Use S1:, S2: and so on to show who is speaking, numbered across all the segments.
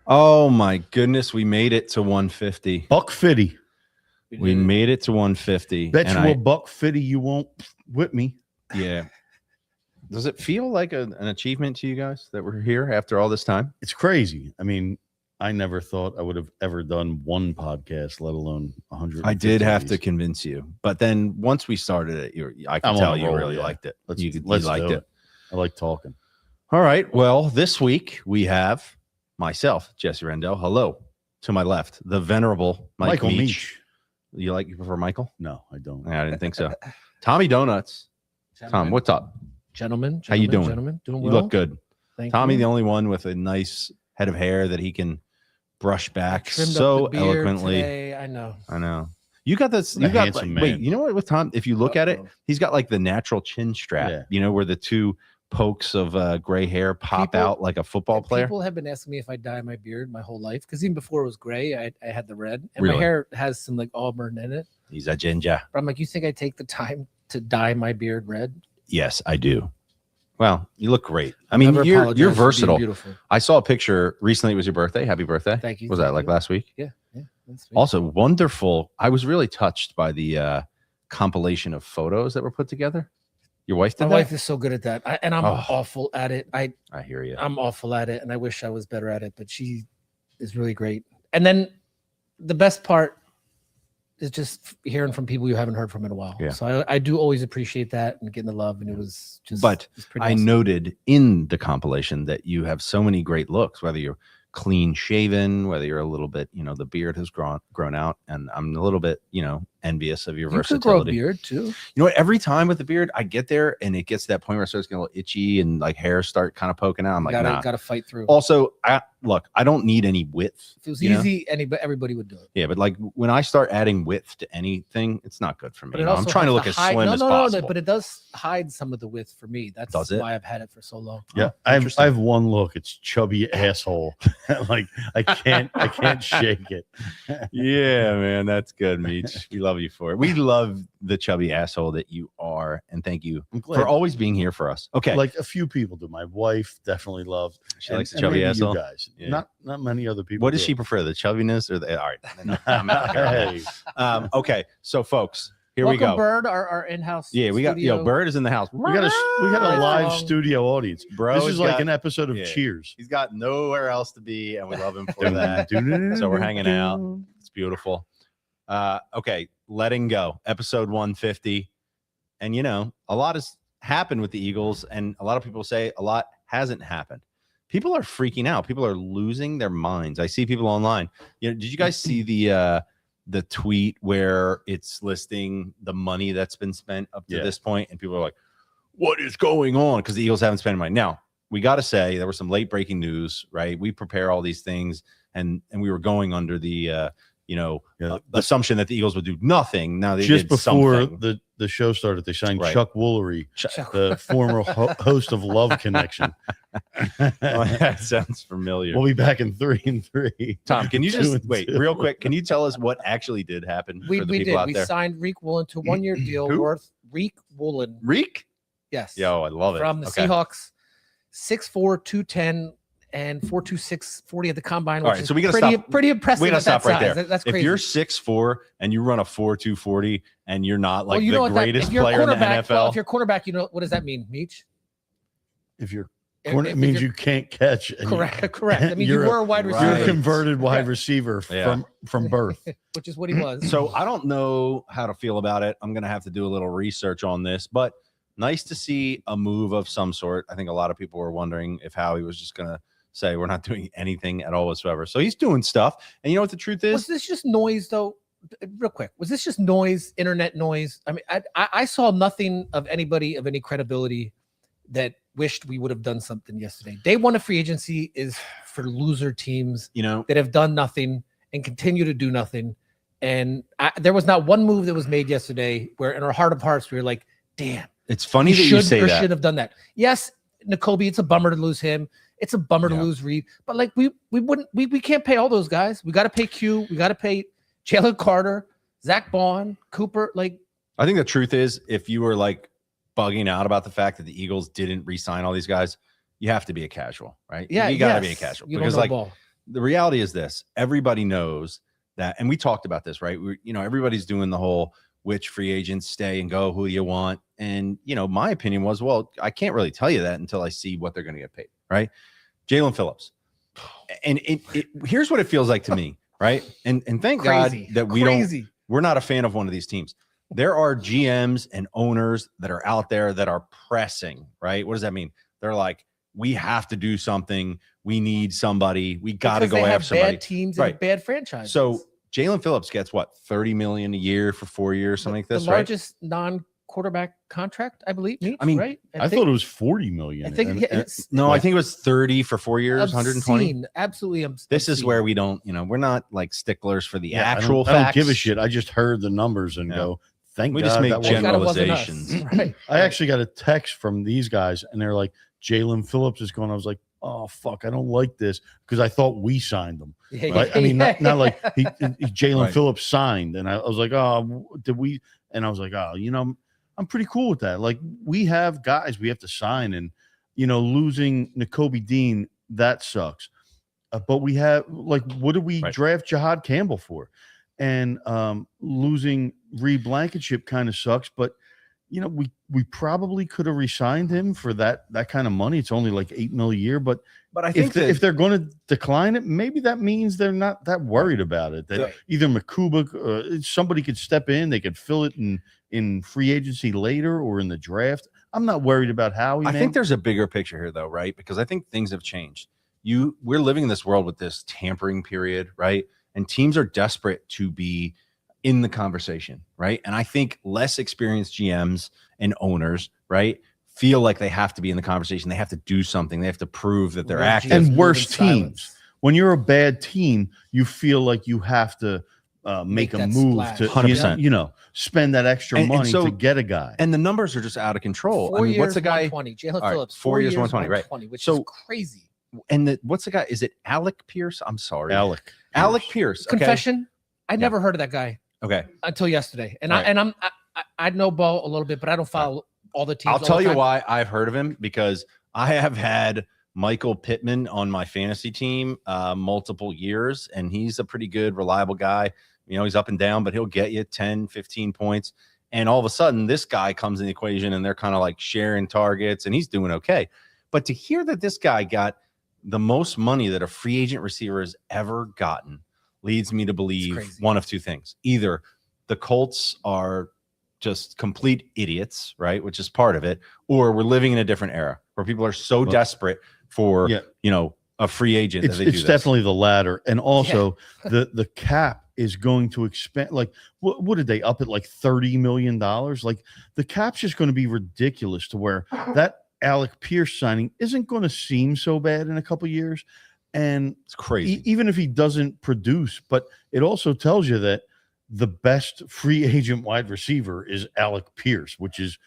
S1: Oh my goodness, we made it to 150.
S2: $150.
S1: We made it to 150.
S2: Bet you $150 you won't with me.
S1: Yeah. Does it feel like an achievement to you guys that we're here after all this time?
S2: It's crazy. I mean, I never thought I would have ever done one podcast, let alone 100.
S1: I did have to convince you, but then once we started it, I could tell you really liked it. You liked it.
S2: I like talking.
S1: All right. Well, this week we have myself, Jesse Rendell. Hello. To my left, the venerable Michael Meach. You prefer Michael?
S2: No, I don't.
S1: Yeah, I didn't think so. Tommy Donuts. Tom, what's up?
S3: Gentlemen,
S1: how you doing?
S3: Gentlemen, doing well.
S1: You look good.
S3: Thank
S1: Tommy,
S3: you.
S1: the only one with a nice head of hair that he can brush back so eloquently.
S3: Today. I know.
S1: You got this. You got wait. You know what? With Tom, if you look at it, he's got like the natural chin strap. Yeah. You know, where the two pokes of gray hair pop out like a football player.
S3: People have been asking me if I dye my beard my whole life because even before it was gray, I had the red, and my hair has some like auburn in it.
S1: He's a ginger.
S3: But I'm like, you think I take the time to dye my beard red?
S1: Yes, I do. Well, you look great. I mean, you're versatile. I saw a picture recently. It was your birthday. Happy birthday.
S3: Thank you.
S1: Was that like last week?
S3: Yeah.
S1: Also wonderful. I was really touched by the compilation of photos that were put together. Your wife did that?
S3: My wife is so good at that. I'm awful at it. I
S1: hear you.
S3: I'm awful at it, and I wish I was better at it, but she is really great. And then the best part is just hearing from people you haven't heard from in a while.
S1: Yeah.
S3: So I do always appreciate that and getting the love, and it was just.
S1: But
S3: I
S1: noted in the compilation that you have so many great looks, whether you're clean shaven, whether you're a little bit, the beard has grown out, and I'm a little bit, envious of your versatility.
S3: You could grow a beard too.
S1: You know what? Every time with the beard, I get there and it gets to that point where it starts getting a little itchy and like hair start kind of poking out. I'm like, nah.
S3: Gotta fight through.
S1: Also, I don't need any width.
S3: If it was easy, everybody would do it.
S1: Yeah, but like when I start adding width to anything, it's not good for me. I'm trying to look as slim as possible.
S3: No, but it does hide some of the width for me. That's why I've had it for so long.
S2: Yeah, I have one look. It's chubby asshole. Like I can't shake it.
S1: Yeah, man, that's good, Meech. We love you for it. We love the chubby asshole that you are, and thank you for always being here for us. Okay,
S2: like a few people do. My wife definitely loves.
S1: She likes the chubby asshole.
S2: You guys, yeah. Not many other people.
S1: What does she prefer, the chubbiness or the? All right. Okay, so folks, here we go.
S3: Bird, our in-house.
S1: Yeah, we got Bird is in the house.
S2: We got a live studio audience, bro. This is like an episode of Cheers.
S1: He's got nowhere else to be, and we love him for that. So we're hanging out. It's beautiful. Okay, letting go, episode 150, and a lot has happened with the Eagles, and a lot of people say a lot hasn't happened. People are freaking out. People are losing their minds. I see people online. Did you guys see the tweet where it's listing the money that's been spent up to this point, and people are like, "What is going on?" Because the Eagles haven't spent money. Now we got to say there was some late breaking news, right? We prepare all these things, and we were going under the assumption that the Eagles would do nothing. Now they
S2: just
S1: did
S2: before
S1: something.
S2: the show started, they signed Chuck Woolery, the former host of Love Connection.
S1: That sounds familiar.
S2: We'll be back in 3 and 3.
S1: Tom, can you just wait real quick? Can you tell us what actually did happen?
S3: We did. We signed Reek Woolen to a 1-year deal worth Reek Woolen.
S1: Reek?
S3: Yes.
S1: Yo, I love it.
S3: From the Seahawks, 6'4", 210. And 4.26 40 at the combine.
S1: All right, so we got to stop.
S3: Pretty impressive.
S1: We got to stop right there.
S3: That's crazy.
S1: If you're 6'4" and you run a 4.2 40 and you're not like the greatest player in the NFL,
S3: well, if you're quarterback, what does that mean, Meech?
S2: If you're corner, it means you can't catch.
S3: Correct. I mean, you were a wide receiver.
S2: You're a converted wide receiver from birth,
S3: which is what he was.
S1: So I don't know how to feel about it. I'm gonna have to do a little research on this, but nice to see a move of some sort. I think a lot of people were wondering if Howie was just gonna say we're not doing anything at all whatsoever. So he's doing stuff. And you know what the truth is?
S3: Was this just noise though? Real quick, was this just noise, internet noise? I mean, I saw nothing of anybody of any credibility that wished we would have done something yesterday. Day one of free agency is for loser teams, that have done nothing and continue to do nothing. And there was not one move that was made yesterday where in our heart of hearts, we were like, damn.
S1: It's funny that you say that.
S3: Should have done that. Yes, N'Kobe, it's a bummer to lose him. It's a bummer to lose Reed, but like we can't pay all those guys. We got to pay Q. We got to pay Jalen Carter. Zach Bond, Cooper, like
S1: I think the truth is, if you were like bugging out about the fact that the Eagles didn't re-sign all these guys, you have to be a casual, right?
S3: yeah,
S1: you got to be a casual
S3: You
S1: because
S3: don't know
S1: like
S3: ball.
S1: the reality is this: everybody knows that, and we talked about this, right? Everybody's doing the whole which free agents stay and go, who you want, and my opinion was, well, I can't really tell you that until I see what they're going to get paid, right? Jalen Phillips, and here's what it feels like to me, right? And thank
S3: Crazy.
S1: God that we're not a fan of one of these teams. There are GMs and owners that are out there that are pressing, right? What does that mean? They're like, we have to do something. We need somebody. We got to go after somebody.
S3: Bad teams
S1: right.
S3: and bad franchises.
S1: So Jalen Phillips gets what, $30 million a year for 4 years, something like this,
S3: the
S1: right?
S3: largest non-quarterback contract, I believe.
S1: I mean,
S3: right?
S2: I thought it was $40 million.
S3: I think
S1: no, I think it was 30 for 4 years, 120.
S3: Absolutely.
S1: This is where we don't, we're not like sticklers for the actual
S2: facts. I don't give a
S1: facts.
S2: shit. I just heard the numbers and go, thank
S1: We
S2: God
S1: just make
S2: that wasn't-
S1: generalizations.
S3: Right.
S2: I actually got a text from these guys and they're like, Jalen Phillips is going. I was like, oh, fuck, I don't like this because I thought we signed them.
S3: Yeah,
S2: Right? I mean, not like Jalen
S1: Right.
S2: Phillips signed. And I was like, oh, did we? And I was like, oh, I'm pretty cool with that. Like, we have guys we have to sign, and losing N'Kobe Dean, that sucks. But we have, like, what did we draft Jahad Campbell for? And losing Reed Blankenship kind of sucks. But we probably could have re-signed him for that kind of money. It's only like $8 million a year, but
S1: I think
S2: if they're going to decline it, maybe that means they're not that worried about it. That either Makuba, somebody could step in, they could fill it in free agency later or in the draft. I'm not worried about Howie.
S1: I think there's a bigger picture here, though, right? Because I think things have changed. We're living in this world with this tampering period, right? And teams are desperate to be in the conversation, right? And I think less experienced GMs and owners, right, feel like they have to be in the conversation. They have to do something. They have to prove that they're active.
S2: And worse teams. When you're a bad team, you feel like you have to make a move
S3: splash.
S2: to
S1: 100%.
S2: Spend that extra money to get a guy.
S1: And the numbers are just out of control.
S3: 4 years,
S1: what's the guy?
S3: 120. Jalen
S1: All
S3: Phillips.
S1: right, 4 years, 120, right?
S3: Which
S1: So-
S3: is crazy.
S1: And what's the guy? Is it Alec Pierce? I'm sorry.
S2: Alec
S1: Pierce. Okay.
S3: Confession. I never heard of that guy
S1: Okay.
S3: until yesterday. And
S1: Right.
S3: I know ball a little bit, but I don't follow all the teams.
S1: I'll
S3: all the
S1: tell you
S3: time.
S1: why I've heard of him, because I have had Michael Pittman on my fantasy team multiple years, and he's a pretty good, reliable guy. He's up and down, but he'll get you 10, 15 points. And all of a sudden, this guy comes in the equation, and they're kind of like sharing targets, and he's doing okay. But to hear that this guy got the most money that a free agent receiver has ever gotten leads me to believe one of two things. Either the Colts are just complete idiots, right? Which is part of it. Or we're living in a different era where people are so desperate for, a free agent.
S2: It's definitely the latter. And also the cap is going to expand. Like, what did they up it like $30 million? Like, the cap's just going to be ridiculous to where that Alec Pierce signing isn't going to seem so bad in a couple years. And
S1: it's crazy.
S2: Even if he doesn't produce, but it also tells you that the best free agent wide receiver is Alec Pierce, which is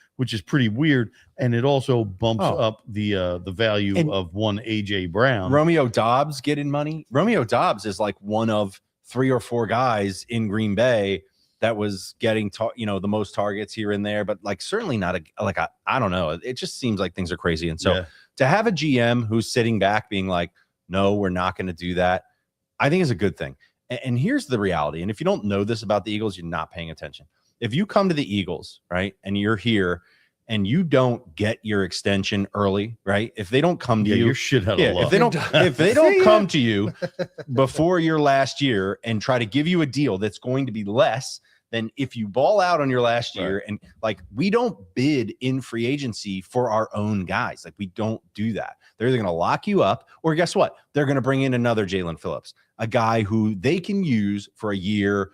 S2: pretty weird. And it also bumps up the value of one AJ Brown.
S1: Romeo Doubs getting money. Romeo Doubs is like one of 3 or 4 guys in Green Bay that was getting the most targets here and there, but like certainly not I don't know. It just seems like things are crazy. And so to have a GM who's sitting back being like, no, we're not going to do that, I think is a good thing. And here's the reality. And if you don't know this about the Eagles, you're not paying attention. If you come to the Eagles, right, and you're here and you don't get your extension early, right? If they don't come to you,
S2: you're shit out of luck.
S1: If they don't come to you before your last year and try to give you a deal that's going to be less than if you ball out on your last year, and like, we don't bid in free agency for our own guys. Like, we don't do that. They're either going to lock you up, or guess what? They're going to bring in another Jalen Phillips, a guy who they can use for a year,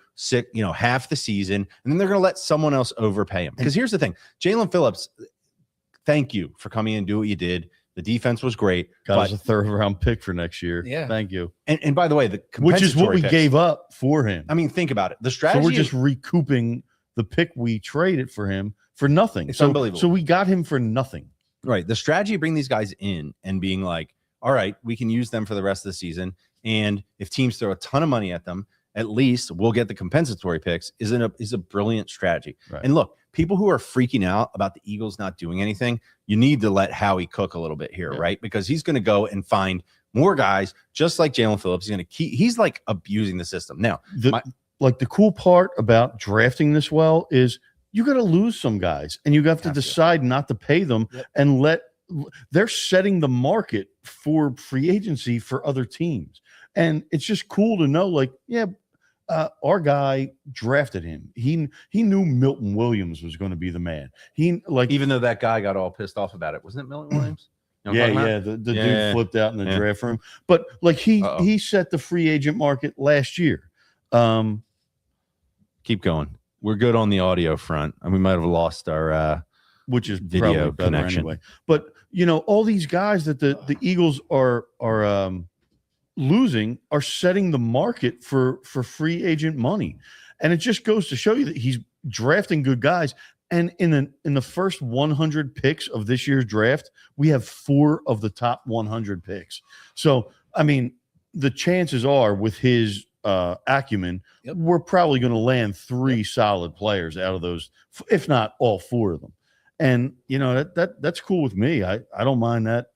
S1: half the season, and then they're going to let someone else overpay him. Because here's the thing, Jalen Phillips, thank you for coming in and do what you did. The defense was great.
S2: Got us a 3rd round pick for next year.
S3: Yeah.
S2: Thank you.
S1: And by the way,
S2: which is what we gave up for him.
S1: I mean, think about it. The strategy.
S2: So we're just recouping the pick we traded for him for nothing.
S1: It's unbelievable.
S2: So we got him for nothing.
S1: Right. The strategy of bringing these guys in and being like, all right, we can use them for the rest of the season. And if teams throw a ton of money at them at least we'll get the compensatory picks is a brilliant strategy.
S2: Right.
S1: And look, people who are freaking out about the Eagles not doing anything, you need to let Howie cook a little bit here, right? Because he's going to go and find more guys, just like Jalen Phillips. He's like abusing the system. Now,
S2: the cool part about drafting this well is you got to lose some guys, and you have to decide not to pay them and they're setting the market for free agency for other teams. And it's just cool to know, like, our guy drafted him. He knew Milton Williams was going to be the man. Even
S1: though that guy got all pissed off about it, wasn't it Milton Williams? You know
S2: the dude flipped out in the draft room. But like he set the free agent market last year.
S1: Keep going. We're good on the audio front, and we might have lost our
S2: which is
S1: video connection
S2: anyway. But all these guys that the Eagles are losing are setting the market for free agent money, and it just goes to show you that he's drafting good guys. And in the first 100 picks of this year's draft, we have 4 of the top 100 picks. So I mean, the chances are with his acumen, we're probably going to land 3 solid players out of those, if not all 4 of them. And that's cool with me. I don't mind that.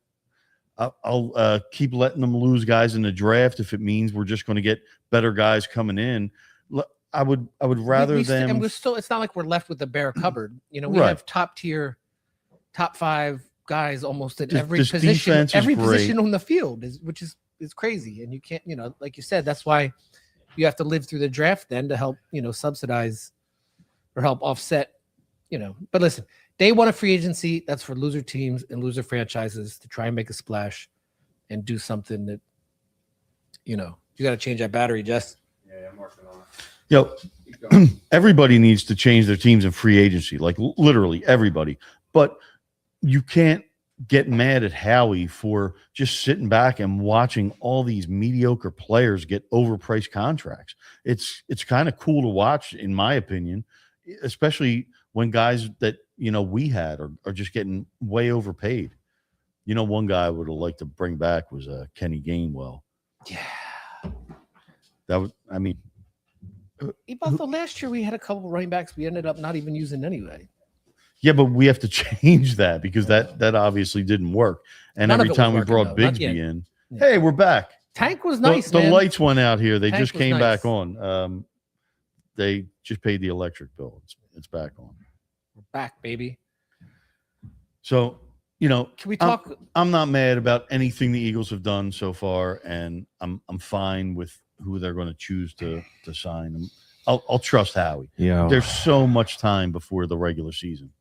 S2: I'll keep letting them lose guys in the draft if it means we're just going to get better guys coming in. I would rather them.
S3: And we're still. It's not like we're left with a bare cupboard. We have top 5 guys almost at every position. Every position on the field which is crazy. And you can't. Like you said, that's why you have to live through the draft then to help subsidize or help offset. But listen. Day one of free agency, that's for loser teams and loser franchises to try and make a splash and do something that, you got to change that battery, Jess.
S1: Yeah, I'm working on it.
S2: Everybody needs to change their teams in free agency, like literally everybody. But you can't get mad at Howie for just sitting back and watching all these mediocre players get overpriced contracts. It's kind of cool to watch, in my opinion, especially when guys that we had are just getting way overpaid. One guy I would have liked to bring back was Kenny Gainwell.
S3: Yeah, although last year we had a couple of running backs we ended up not even using anyway.
S2: Yeah, but we have to change that because that obviously didn't work. And every time we brought Bigsby in, hey, we're back.
S3: Tank was nice.
S2: The lights went out here. They just came back on. They just paid the electric bill. It's back on.
S3: We're back, baby.
S2: So, can
S3: we talk?
S2: I'm not mad about anything the Eagles have done so far, and I'm fine with who they're going to choose to sign. I'll trust Howie.
S1: Yeah.
S2: There's so much time before the regular season.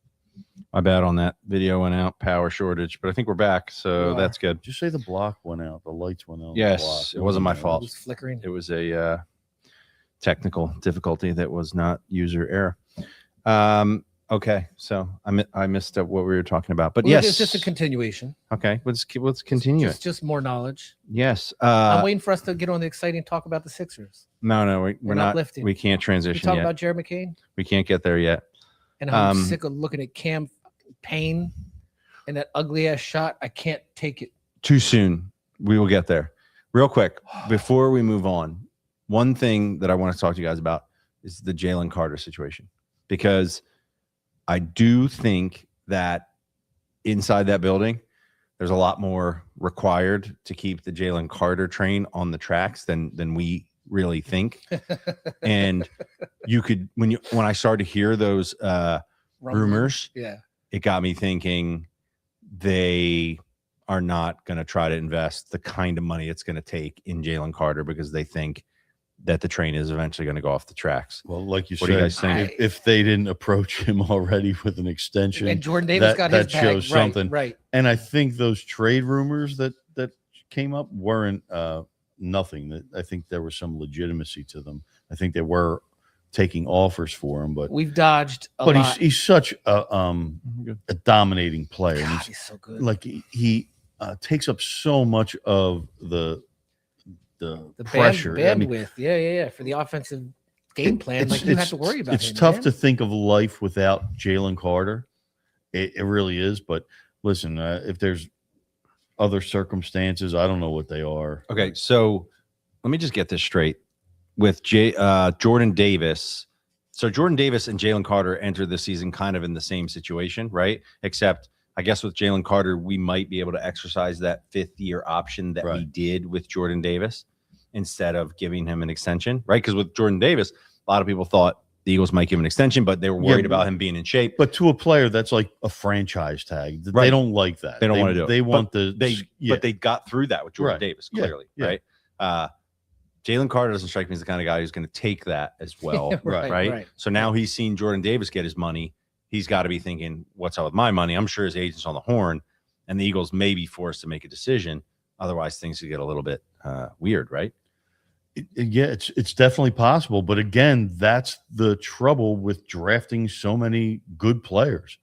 S1: My bad on that. Video went out, power shortage, but I think we're back, so that's good.
S2: Just say the block went out, the lights went out.
S1: Yes, it wasn't my fault.
S3: It was flickering.
S1: It was a technical difficulty that was not user error. Okay, so I missed what we were talking about, but yes,
S3: it's just a continuation.
S1: Okay, let's continue.
S3: It's just more knowledge.
S1: Yes,
S3: I'm waiting for us to get on the exciting talk about the Sixers.
S1: No, we're not
S3: lifting.
S1: We can't transition.
S3: We talk
S1: yet.
S3: About Jared McCain.
S1: We can't get there yet.
S3: And I'm sick of looking at Cam Payne and that ugly ass shot. I can't take it.
S1: Too soon. We will get there. Real quick, before we move on, one thing that I want to talk to you guys about is the Jalen Carter situation, because I do think that inside that building, there's a lot more required to keep the Jalen Carter train on the tracks than we really think. And you could, when I started to hear those rumors, it got me thinking they are not going to try to invest the kind of money it's going to take in Jalen Carter because they think that the train is eventually going to go off the tracks.
S2: Well, like you
S1: What do you
S2: said,
S1: guys think?
S2: if they didn't approach him already with an extension,
S3: and Jordan Davis got his
S2: that
S3: bag.
S2: shows something.
S3: Right.
S2: And I think those trade rumors that came up weren't nothing. That I think there was some legitimacy to them. I think they were taking offers for him, but
S3: we've dodged a lot.
S2: He's such a dominating player.
S3: God, he's so good.
S2: Like he takes up so much of the pressure,
S3: bandwidth. Yeah. For the offensive game plan, like you have to worry about.
S2: It's tough to think of life without Jalen Carter. It really is. But listen, if there's other circumstances, I don't know what they are.
S1: Okay, so let me just get this straight. with Jordan Davis. So Jordan Davis and Jalen Carter entered the season kind of in the same situation, right? Except I guess with Jalen Carter, we might be able to exercise that 5th-year option that we did with Jordan Davis instead of giving him an extension, right? Because with Jordan Davis, a lot of people thought the Eagles might give him an extension, but they were worried about him being in shape.
S2: But to a player that's like a franchise tag, they don't like that.
S1: They don't want to do it.
S2: They want
S1: but they got through that with Jordan Davis, clearly, right? Jalen Carter doesn't strike me as the kind of guy who's going to take that as well, right? So now he's seen Jordan Davis get his money. He's got to be thinking, what's up with my money? I'm sure his agent's on the horn, and the Eagles may be forced to make a decision. Otherwise, things could get a little bit weird, right?
S2: It's definitely possible. But again, that's the trouble with drafting so many good players.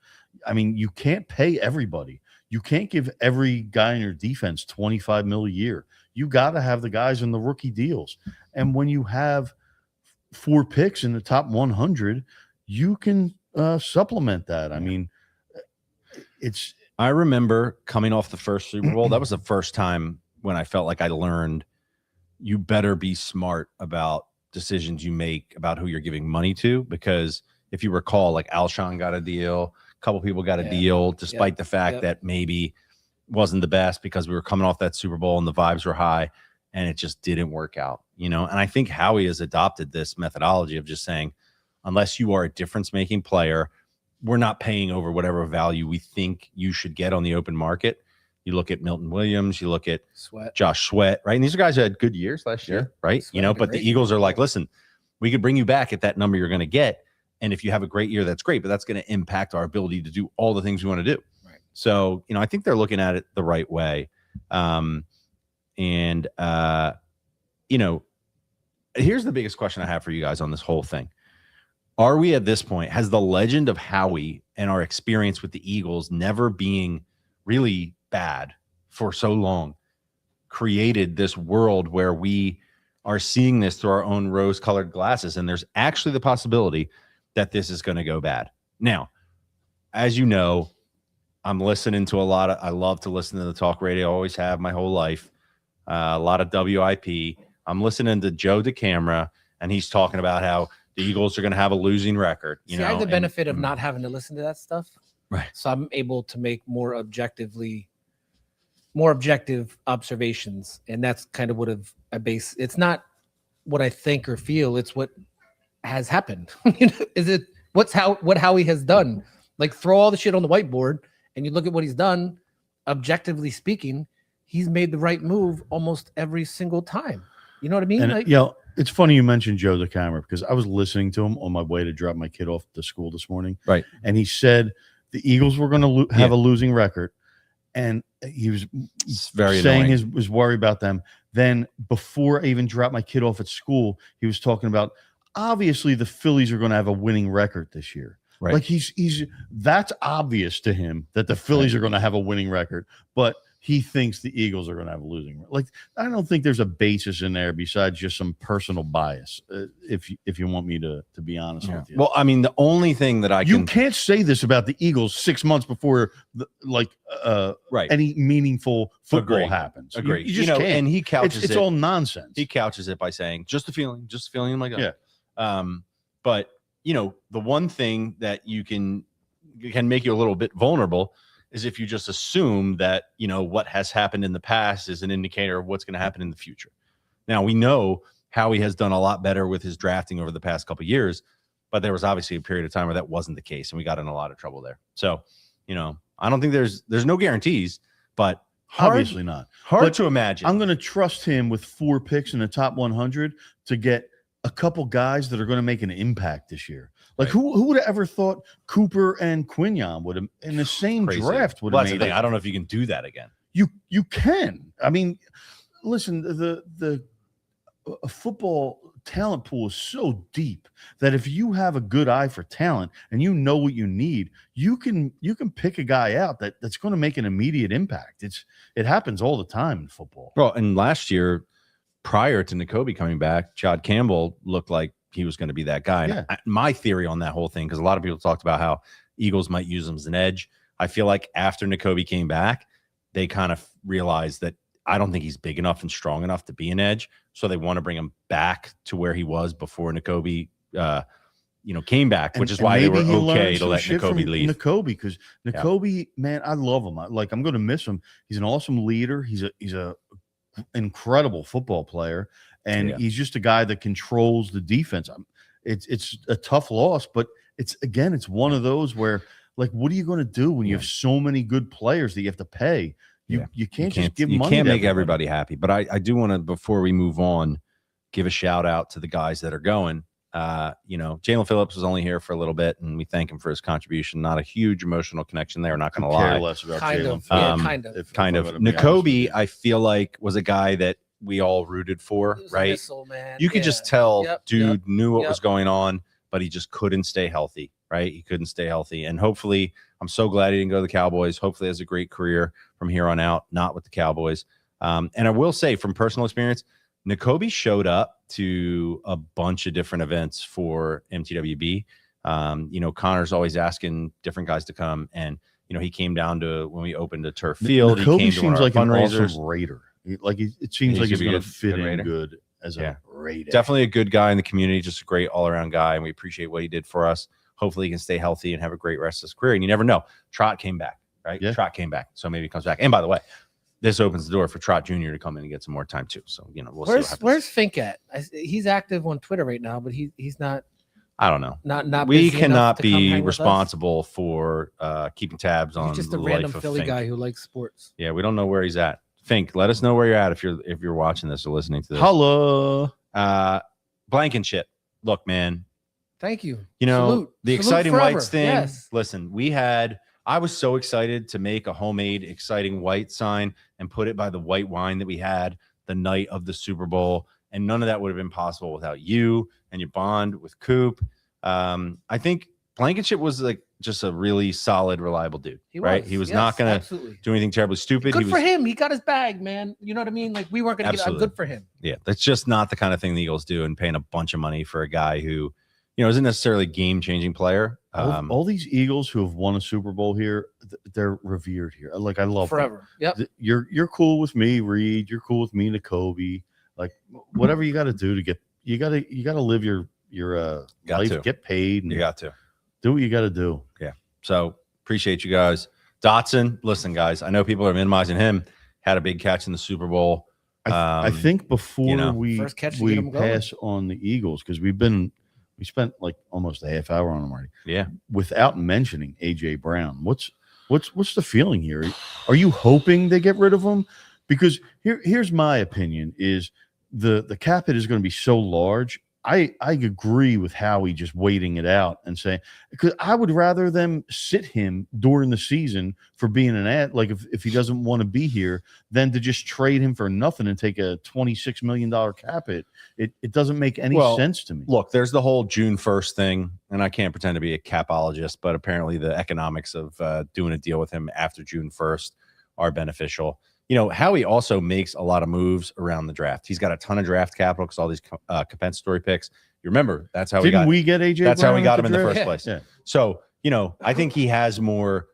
S2: I mean, you can't pay everybody. You can't give every guy in your defense $25 million a year. You got to have the guys in the rookie deals. And when you have 4 picks in the top 100, you can supplement that. I mean,
S1: I remember coming off the first Super Bowl. That was the first time when I felt like I learned you better be smart about decisions you make about who you're giving money to, because if you recall, like Alshon got a deal, a couple people got a deal, despite the fact that maybe wasn't the best because we were coming off that Super Bowl and the vibes were high and it just didn't work out, you know? And I think Howie has adopted this methodology of just saying, unless you are a difference-making player, we're not paying over whatever value we think you should get on the open market. You look at Milton Williams, you look at Josh Sweat, right? And these are guys who had good years last year, right?
S3: Sweat,
S1: you know, but the Eagles are like, listen, we could bring you back at that number you're going to get. And if you have a great year, that's great, but that's going to impact our ability to do all the things we want to do.
S3: Right.
S1: So, you know, I think they're looking at it the right way. You know, here's the biggest question I have for you guys on this whole thing. Are we at this point, has the legend of Howie and our experience with the Eagles never being really bad for so long created this world where we are seeing this through our own rose-colored glasses, and there's actually the possibility that this is going to go bad? Now, as you know, I'm listening to I love to listen to the talk radio, always have my whole life, a lot of WIP. I'm listening to Joe DeCamara, and he's talking about how the Eagles are going to have a losing record. You know,
S3: I have the benefit of not having to listen to that stuff.
S1: Right.
S3: So I'm able to make more objective observations. And that's kind of what I base. It's not what I think or feel. It's what has happened. You know, is it what Howie has done? Like, throw all the shit on the whiteboard and you look at what he's done. Objectively speaking, he's made the right move almost every single time. You know what I mean?
S2: And, it's funny you mentioned Joe DeCamara, because I was listening to him on my way to drop my kid off to school this morning.
S1: Right.
S2: And he said the Eagles were going to have a losing record. And he was
S1: very
S2: saying his worry about them. Then before I even dropped my kid off at school, he was talking about, obviously the Phillies are going to have a winning record this year.
S1: Right.
S2: Like that's obvious to him that the Phillies are going to have a winning record, but he thinks the Eagles are going to have a losing record. Like, I don't think there's a basis in there besides just some personal bias. If you want me to be honest with you.
S1: Well, I mean, the only thing that
S2: you can't say this about the Eagles 6 months before any meaningful football happens.
S1: Agree.
S2: You just can't.
S1: And he couches
S2: it's all nonsense.
S1: He couches it by saying, just a feeling in my gut. Yeah. But you know, the one thing that can make you a little bit vulnerable is if you just assume that, you know, what has happened in the past is an indicator of what's going to happen in the future. Now, we know Howie has done a lot better with his drafting over the past couple of years, but there was obviously a period of time where that wasn't the case, and we got in a lot of trouble there. So, you know, I don't think there's no guarantees, but
S2: obviously not.
S1: Hard to imagine.
S2: I'm going to trust him with 4 picks in the top 100 to get a couple guys that are going to make an impact this year. Like, who would have ever thought Cooper and Quignon would have in the same draft would have made it?
S1: I don't know if you can do that again.
S2: You can. I mean, listen, the football talent pool is so deep that if you have a good eye for talent and you know what you need, you can pick a guy out that's going to make an immediate impact. It happens all the time in football.
S1: Well, and last year, prior to Nakobe coming back, Chad Campbell looked like he was going to be that guy.
S2: Yeah.
S1: And my theory on that whole thing, because a lot of people talked about how Eagles might use him as an edge. I feel like after Nakobe came back, they kind of realized that I don't think he's big enough and strong enough to be an edge. So they want to bring him back to where he was before Nakobe, came back, which is why they were okay to let Nakobe leave.
S2: Nakobe, because Nakobe, man, I love him. I'm going to miss him. He's an awesome leader. He's a incredible football player, and he's just a guy that controls the defense. It's a tough loss, but it's one of those where, like, what are you going to do when you have so many good players that you have to pay? You can't just give money.
S1: You can't make everybody happy. But I do want to, before we move on, give a shout out to the guys that are going. Jalen Phillips was only here for a little bit, and we thank him for his contribution. Not a huge emotional connection there, not going to lie.
S2: Less about
S3: kind
S2: Jalen
S3: of,
S2: Phillips.
S3: kind of.
S1: Nakobe, I feel like, was a guy that we all rooted for, right?
S3: Missile, man.
S1: You could just tell, dude knew what was going on, but he just couldn't stay healthy, right? He couldn't stay healthy. And hopefully, I'm so glad he didn't go to the Cowboys. Hopefully, he has a great career from here on out, not with the Cowboys. And I will say, from personal experience, Nakobe showed up to a bunch of different events for MTWB. Connor's always asking different guys to come, and he came down to when we opened a turf field.
S2: Nakobe
S1: he came
S2: seems
S1: to
S2: like an
S1: fundraisers.
S2: awesome Raider. It seems like he's going to fit in good as a Raider.
S1: Definitely a good guy in the community, just a great all-around guy, and we appreciate what he did for us. Hopefully, he can stay healthy and have a great rest of his career. And you never know. Trot came back, right?
S2: Yeah.
S1: Trot came back, so maybe he comes back. And by the way, this opens the door for Trot Jr. to come in and get some more time too. So we'll see what happens.
S3: Where's Fink at? He's active on Twitter right now, but he's not.
S1: I don't know.
S3: Not.
S1: We cannot be responsible for keeping tabs on.
S3: He's just a
S1: the
S3: random
S1: life of
S3: Philly
S1: Fink.
S3: guy who likes sports.
S1: Yeah, we don't know where he's at. Fink, let us know where you're at if you're watching this or listening to this.
S2: Hello.
S1: Blankenship. Look, man.
S3: Thank you.
S1: The exciting
S3: forever.
S1: whites thing.
S3: Yes.
S1: Listen, I was so excited to make a homemade exciting white sign and put it by the white wine that we had the night of the Super Bowl. And none of that would have been possible without you and your bond with Coop. I think Blankenship was like just a really solid, reliable dude. He was not going to do anything terribly stupid.
S3: Good for him. He got his bag, man. You know what I mean? Like, we weren't going to get it. Good for him.
S1: Yeah, that's just not the kind of thing the Eagles do, and paying a bunch of money for a guy who, isn't necessarily a game-changing player.
S2: All these Eagles who have won a Super Bowl here, they're revered here. Like, I love
S3: forever.
S2: Them.
S3: Yep.
S2: You're cool with me, Reed. You're cool with me, Nakobe. Like, whatever you got to do to get, you got to live your life, get paid. And
S1: you got to
S2: do what you got to do.
S1: Yeah. So appreciate you guys. Dotson, listen, guys, I know people are minimizing him. Had a big catch in the Super Bowl.
S2: I think before we pass on the Eagles, because we spent like almost a half hour on them already.
S1: Yeah.
S2: Without mentioning AJ Brown. What's the feeling here? Are you hoping they get rid of him? Because here's my opinion is the cap hit is going to be so large. I agree with Howie just waiting it out and saying, because I would rather them sit him during the season for being an ad, like if he doesn't want to be here, than to just trade him for nothing and take a $26 million cap hit. It doesn't make any sense to me.
S1: Look, there's the whole June 1st thing, and I can't pretend to be a capologist, but apparently the economics of doing a deal with him after June 1st are beneficial. Howie also makes a lot of moves around the draft. He's got a ton of draft capital because all these compensatory picks. You remember that's how
S2: we get AJ.
S1: That's
S2: Brown
S1: how we got him in the
S2: draft?
S1: first place.
S2: Yeah.
S1: So I think he has more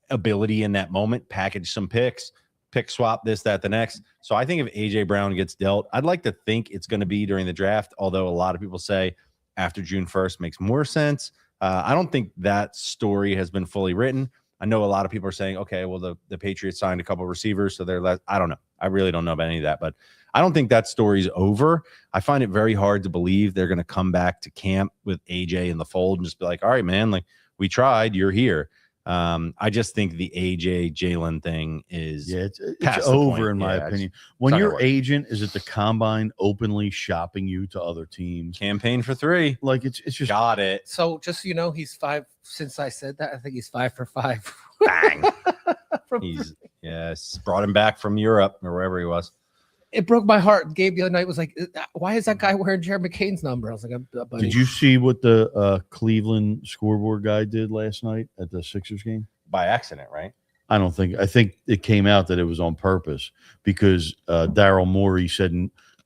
S1: ability in that moment. Package some picks, pick swap this, that, the next. So I think if AJ Brown gets dealt, I'd like to think it's going to be during the draft. Although a lot of people say after June 1st makes more sense. I don't think that story has been fully written. I know a lot of people are saying, okay, well, the Patriots signed a couple of receivers, so they're less. I don't know. I really don't know about any of that, but I don't think that story's over. I find it very hard to believe they're going to come back to camp with AJ in the fold and just be like, all right, man, like we tried, you're here. I just think the AJ Jalen thing is
S2: it's over in my opinion. When your agent is at the combine openly shopping you to other teams,
S1: campaign for 3,
S2: like it's just
S1: got it.
S3: So just so you know, he's 5. Since I said that, I think he's 5 for 5.
S1: Bang. He's brought him back from Europe or wherever he was.
S3: It broke my heart. Gabe the other night was like, why is that guy wearing Jared McCain's number? I was like, buddy.
S2: Did you see what the Cleveland scoreboard guy did last night at the Sixers game?
S1: By accident, right?
S2: I think it came out that it was on purpose because Daryl Morey said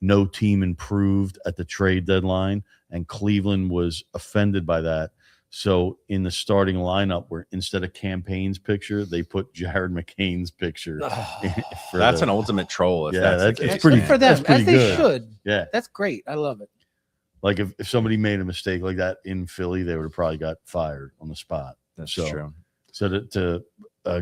S2: no team improved at the trade deadline, and Cleveland was offended by that. So in the starting lineup, where instead of Campaign's picture, they put Jared McCain's picture.
S1: That's an ultimate troll. If
S2: Yeah,
S1: that's the
S2: it's
S1: case,
S2: pretty
S3: Good for them,
S2: pretty
S3: as they
S2: good.
S3: should.
S2: Yeah.
S3: That's great. I love it.
S2: Like if somebody made a mistake like that in Philly, they would have probably got fired on the spot.
S1: That's
S2: So-
S1: true.
S2: So to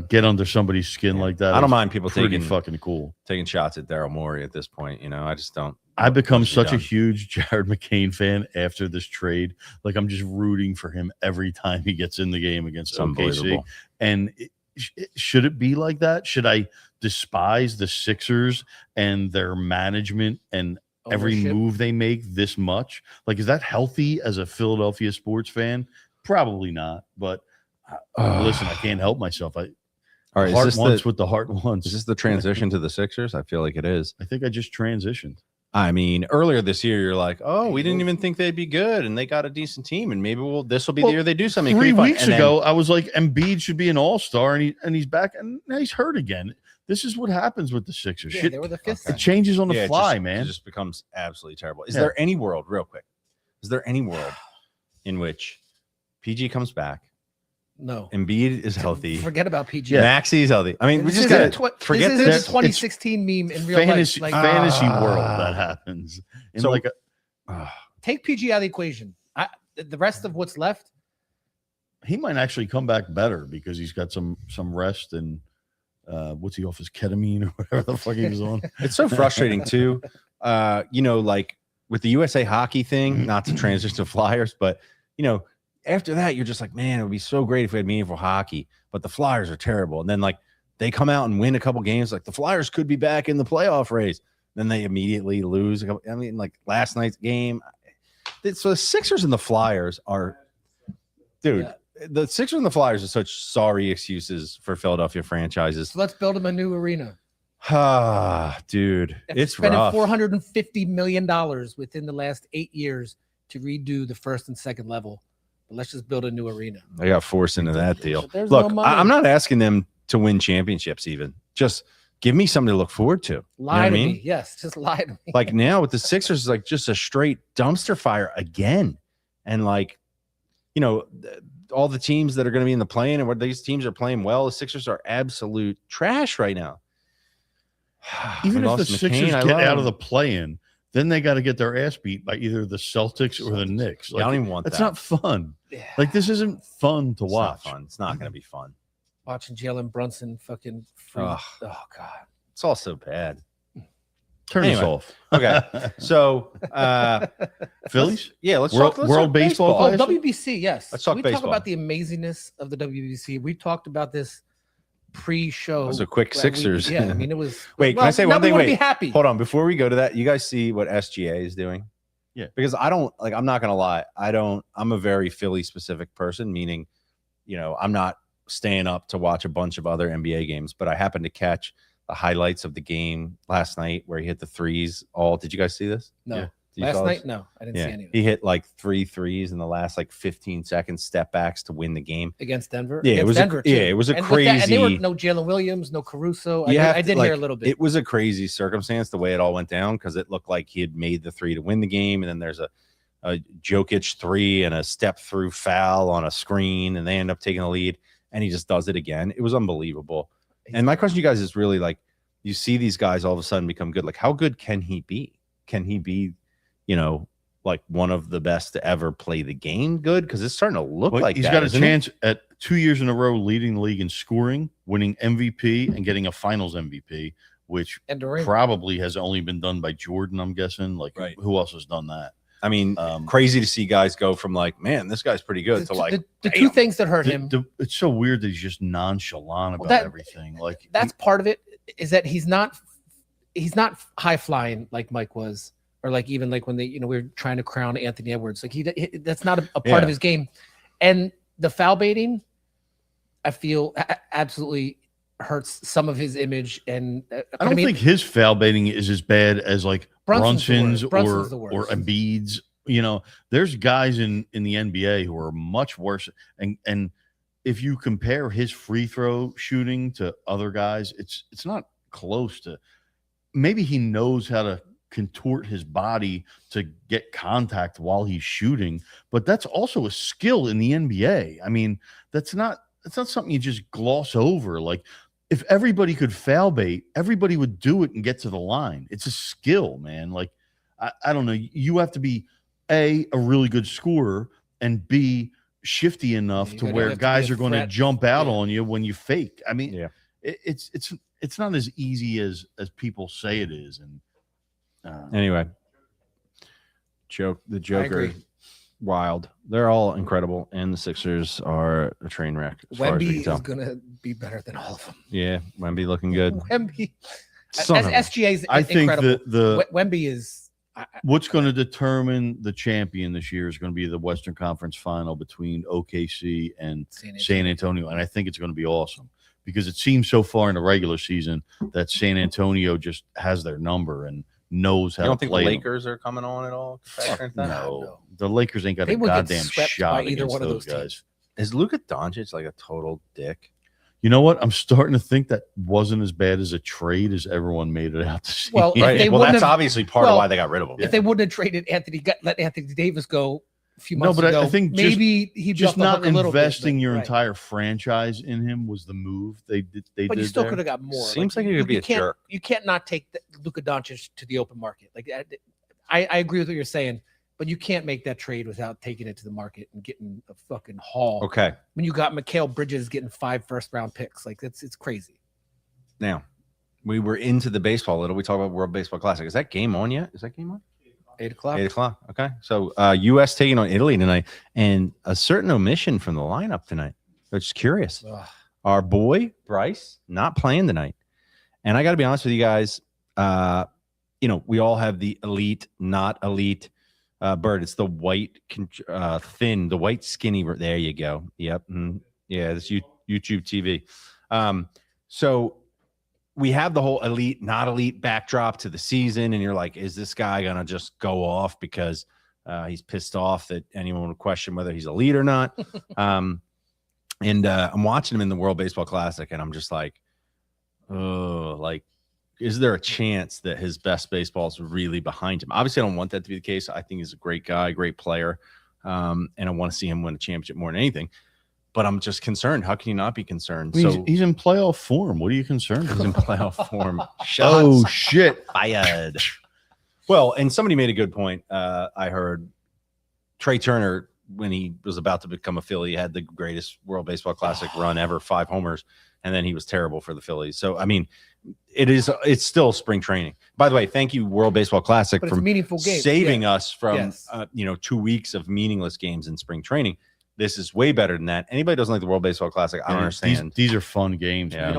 S2: get under somebody's skin like that,
S1: I don't
S2: is
S1: mind people
S2: pretty
S1: taking
S2: fucking cool.
S1: shots at Daryl Morey at this point. You know, I just don't.
S2: I've become
S1: What's he
S2: such a
S1: done?
S2: huge Jared McCain fan after this trade. Like I'm just rooting for him every time he gets in the game against
S1: It's
S2: OKC.
S1: unbelievable.
S2: And should it be like that? Should I despise the Sixers and their management and every
S3: Ownership.
S2: move they make this much? Like, is that healthy as a Philadelphia sports fan? Probably not. But listen, I can't help myself.
S1: All right,
S2: Heart
S1: is
S2: wants what the heart wants.
S1: this the transition to the Sixers? I feel like it is.
S2: I think I just transitioned.
S1: I mean, earlier this year, you're like, "Oh, we didn't even think they'd be good, and they got a decent team, and maybe this will be the year they do something." It could
S2: 3
S1: be fun."
S2: weeks
S1: And then-
S2: ago, I was like, Embiid should be an all-star, and he's back, and now he's hurt again. This is what happens with the Sixers.
S3: Yeah,
S2: Shit,
S3: they were the fifth.
S2: it changes on the
S1: Yeah, it
S2: fly,
S1: just-
S2: man.
S1: It just becomes absolutely terrible. Is
S2: Yeah.
S1: there any world, real quick? Is there any world in which PG comes back,
S3: No.
S1: Embiid is healthy,
S3: Forget about PG.
S1: Maxey is healthy? I mean, we
S3: This
S1: just
S3: isn't
S1: got
S3: a
S1: forget
S3: this.
S1: this.
S3: Is a 2016 meme in real
S2: fantasy,
S3: life. Like,
S2: fantasy
S1: Ah.
S2: world that happens. In
S1: So-
S2: like a,
S3: take PG out of the equation. The rest of what's left.
S2: he might actually come back better because he's got some rest and what's he off his ketamine or whatever the fuck he was on.
S1: It's so frustrating too. You know, like with the USA hockey thing, not to transition to Flyers, but you know, after that, you're just like, man, it would be so great if we had meaningful hockey, but the Flyers are terrible. And then like they come out and win a couple games, like the Flyers could be back in the playoff race. Then they immediately lose. I mean, like last night's game. So the Sixers and the Flyers are, dude.
S3: Yeah.
S1: The Sixers and the Flyers are such sorry excuses for Philadelphia franchises.
S3: So let's build him a new arena.
S1: Ah, dude,
S3: After
S1: it's
S3: spending
S1: rough.
S3: $450 million within the last 8 years to redo the first and second level. But let's just build a new arena.
S1: I got forced into that deal.
S3: But there's
S1: Look,
S3: no money.
S1: I'm not asking them to win championships. Even just give me something to look forward to.
S3: Lie to
S1: I mean?
S3: me. Yes, just lie to me.
S1: Like now with the Sixers, is like just a straight dumpster fire again, and like, you know, all the teams that are going to be in the play-in and where these teams are playing well, the Sixers are absolute trash right now.
S2: Even
S1: We
S2: if the
S1: lost
S2: Sixers
S1: McCain, I
S2: get
S1: love
S2: out
S1: him.
S2: of the play-in, then they got to get their ass beat by either the Celtics or the Knicks.
S1: I don't even want
S2: that's
S1: that.
S2: not fun.
S3: Yeah.
S2: Like this isn't fun to
S1: It's
S2: watch.
S1: not fun. It's not going to be fun.
S3: Watching Jalen Brunson fucking free.
S1: Ugh.
S3: Oh God.
S1: It's all so bad.
S2: Turn this
S1: Anyway.
S2: off.
S1: Okay, so
S2: Phillies.
S1: yeah, let's
S2: World-
S1: talk. Let's
S2: World
S1: talk
S2: baseball
S3: Oh,
S2: Classic?
S3: WBC, yes.
S1: Let's talk
S3: we
S1: baseball.
S3: talk about the amazingness of the WBC. We talked about this pre-show.
S1: That was a quick
S3: that we-
S1: Sixers.
S3: yeah, I mean it was.
S1: Wait, can I say one
S3: now we
S1: thing?
S3: wanna
S1: Wait,
S3: be happy.
S1: Hold on, before we go to that, you guys see what SGA is doing?
S2: Yeah.
S1: Because I don't like. I'm not gonna lie. I'm a very Philly specific person, meaning, you know, I'm not staying up to watch a bunch of other NBA games, but I happened to catch the highlights of the game last night where he hit the threes. All did you guys see this?
S3: No.
S2: Yeah.
S1: You
S3: Last
S1: saw
S3: night,
S1: this?
S3: no, I didn't
S1: Yeah,
S3: see any of it.
S1: he hit like 3 threes in the last like 15 seconds, step backs to win the game.
S3: Against Denver.
S1: Yeah, it
S3: Against
S1: was
S3: Denver, too.
S1: it was a
S3: And with that- and they were
S1: crazy.
S3: no Jalen Williams, no Caruso.
S1: You have
S3: I
S1: to,
S3: did
S1: like,
S3: hear a little bit.
S1: It was a crazy circumstance the way it all went down because it looked like he had made the 3 to win the game, and then there's a Jokic 3 and a step through foul on a screen, and they end up taking the lead, and he just does it again. It was unbelievable. And my question to you guys is really like, you see these guys all of a sudden become good. Like, how good can he be? Can he be, you know, like one of the best to ever play the game good? Because it's starting to look
S2: Well,
S1: like
S2: he's
S1: that,
S2: got a
S1: isn't it?
S2: chance at 2 years in a row leading the league in scoring, winning MVP, and getting a Finals MVP, which
S3: and Durant.
S2: probably has only been done by Jordan. I'm guessing. Like,
S1: Right.
S2: who else has done that?
S1: I mean, crazy to see guys go from like, man, this guy's pretty good to like,
S3: the
S1: bam.
S3: two things that hurt him.
S2: It's so weird that he's just nonchalant about
S3: that-
S2: everything. Like
S3: That's part of it. Is that he's not high flying like Mike was, or like even like when we were trying to crown Anthony Edwards. Like that's not a part
S1: Yeah.
S3: of his game. And the foul baiting, I feel absolutely hurts some of his image. And
S2: I don't think his foul baiting is as bad as like
S3: Brunson's the
S2: Brunson's
S3: worst. Brunson's the
S2: or
S3: worst.
S2: Embiid's. You know, there's guys in the NBA who are much worse. And if you compare his free throw shooting to other guys, it's not close to. Maybe he knows how to contort his body to get contact while he's shooting, but that's also a skill in the NBA. I mean, that's not something you just gloss over. Like, if everybody could foul bait, everybody would do it and get to the line. It's a skill, man. Like, I don't know. You have to be a really good scorer, and B, shifty enough to where guys are going to jump out on you when you fake. I mean, it's not as easy as people say it is. And
S1: anyway, the Joker, wild. They're all incredible, and the Sixers are a train wreck.
S3: Wemby is going to be better than all of them.
S1: Yeah, Wemby looking good.
S3: Wemby, SGA's
S2: I think
S3: incredible.
S2: the
S3: Wemby is.
S2: What's going to determine the champion this year is going to be the Western Conference Final between OKC and San Antonio, and I think it's going to be awesome because it seems so far in the regular season that San Antonio just has their number and knows how to play.
S1: You don't think the Lakers are coming on at all?
S2: No, the Lakers ain't got a goddamn shot
S3: either one of those
S2: guys.
S3: teams.
S1: Is Luka Doncic like a total dick?
S2: You know what? I'm starting to think that wasn't as bad as a trade as everyone made it out to see.
S3: Well,
S1: right. That's obviously part of why they got rid of him.
S3: If they wouldn't have traded let Anthony Davis go a few months ago,
S2: I think
S3: maybe he
S2: just not investing your entire franchise in him was the move they did.
S3: But you still could have got more.
S1: Seems like you could be a jerk.
S3: You can't not take Luka Doncic to the open market. Like I agree with what you're saying. But you can't make that trade without taking it to the market and getting a fucking haul.
S1: Okay.
S3: When you got Mikal Bridges getting 5 first-round picks, like it's crazy.
S1: Now, we were into the baseball a little. We talked about World Baseball Classic. Is that game on yet?
S3: 8 o'clock.
S1: 8 o'clock. Okay. So U.S. taking on Italy tonight, and a certain omission from the lineup tonight. I'm just curious.
S3: Ugh.
S1: Our boy Bryce not playing tonight, and I got to be honest with you guys. We all have the elite, not elite. Bird, it's the white, thin, the white skinny. There you go. Yep. Yeah, this YouTube TV. So we have the whole elite, not elite backdrop to the season, and you're like, is this guy gonna just go off because he's pissed off that anyone would question whether he's elite or not? I'm watching him in the World Baseball Classic, and I'm just like, oh, like. Is there a chance that his best baseball is really behind him? Obviously, I don't want that to be the case. I think he's a great guy, great player, and I want to see him win a championship more than anything. But I'm just concerned. How can you not be concerned?
S2: I mean, he's in playoff form. What are you concerned about?
S1: He's in playoff form.
S2: Oh, shit.
S1: Fired. Well, and somebody made a good point. I heard Trey Turner, when he was about to become a Philly, had the greatest World Baseball Classic run ever, 5 homers, and then he was terrible for the Phillies. So, I mean, it's still spring training. By the way, thank you, World Baseball Classic, for
S3: meaningful games.
S1: saving us from 2 weeks of meaningless games in spring training. This is way better than that. Anybody doesn't like the World Baseball Classic, I don't understand.
S2: These are fun games.
S1: Yeah.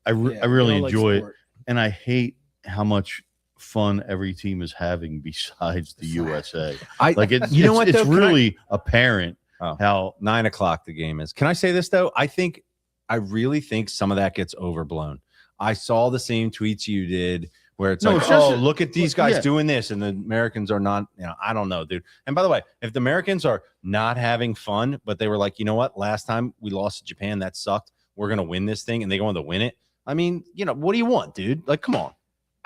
S2: I really enjoy it, and I hate how much fun every team is having besides the USA. It's really apparent how
S1: 9 o'clock the game is. Can I say this though? I really think some of that gets overblown. I saw the same tweets you did where it's look at these guys doing this, and the Americans are not, I don't know, dude. And by the way, if the Americans are not having fun, but they were like, you know what, last time we lost to Japan, that sucked. We're going to win this thing, and they go on to win it. I mean, what do you want, dude? Like, come on.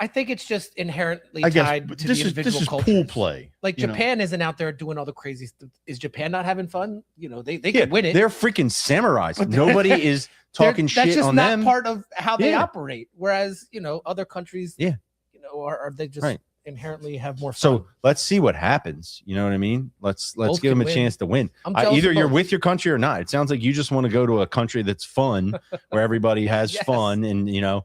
S3: I think it's just inherently tied to the individual culture.
S2: This is pool play.
S3: Like Japan isn't out there doing all the crazy stuff. Is Japan not having fun? They can win it.
S1: They're freaking samurais. But nobody is talking shit on them.
S3: That's just not part of how they operate. Whereas, other countries, are they just inherently have more fun.
S1: So let's see what happens. You know what I mean? Let's give them a chance to win. Either you're with your country or not. It sounds like you just want to go to a country that's fun, where everybody has fun and,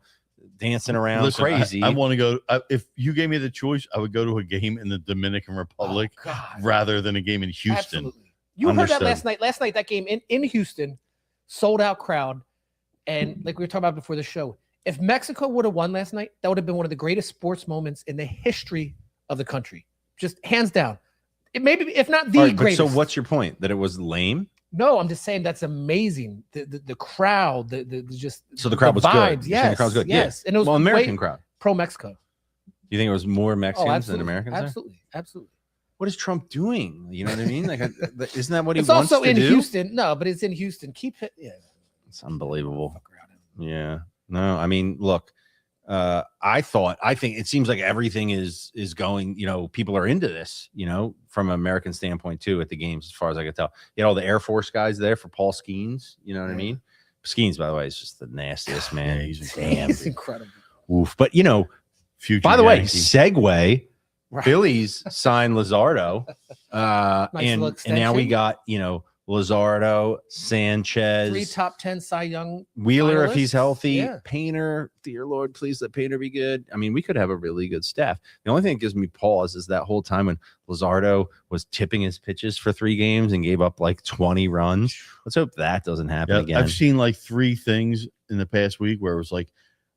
S1: dancing around crazy.
S2: I want to go. If you gave me the choice, I would go to a game in the Dominican Republic rather than a game in Houston.
S3: Absolutely. You heard that last night. Last night, that game in Houston, sold out crowd. And like we were talking about before the show, if Mexico would have won last night, that would have been one of the greatest sports moments in the history of the country. Just hands down. It maybe, if not the greatest.
S1: So what's your point? That it was lame?
S3: No, I'm just saying that's amazing. The crowd,
S1: so the crowd was
S3: vibes,
S1: good.
S3: Yes,
S1: the crowd was good.
S3: Yes,
S1: and it was American crowd.
S3: Pro Mexico.
S1: You think it was more Mexicans than Americans?
S3: Absolutely.
S1: What is Trump doing? You know what I mean? Like, isn't that what he
S3: it's
S1: wants to do?
S3: It's also in Houston. No, but it's in Houston. Keep it. Yeah,
S1: it's unbelievable. Yeah. No, I mean, look, I think it seems like everything is going, people are into this, from an American standpoint too at the games, as far as I can tell. You had all the Air Force guys there for Paul Skeens, you know what I mean? Skeens, by the way, is just the nastiest man.
S2: Yeah, he's
S1: damn.
S3: It's incredible.
S1: Oof. But
S2: Future
S1: by the way,
S2: Yankee.
S1: segue,
S3: Right.
S1: Phillies signed Lazardo.
S3: Nice
S1: and
S3: little
S1: now we
S3: extension.
S1: got, Lazardo, Sanchez,
S3: 3 top 10 Cy Young.
S1: Wheeler if he's
S3: finalists.
S1: healthy,
S3: Yeah.
S1: Painter, dear Lord, please let Painter be good. I mean, we could have a really good staff. The only thing that gives me pause is that whole time when Lazardo was tipping his pitches for 3 games and gave up like 20 runs. Let's hope that doesn't happen again.
S2: I've seen like 3 things in the past week where it was like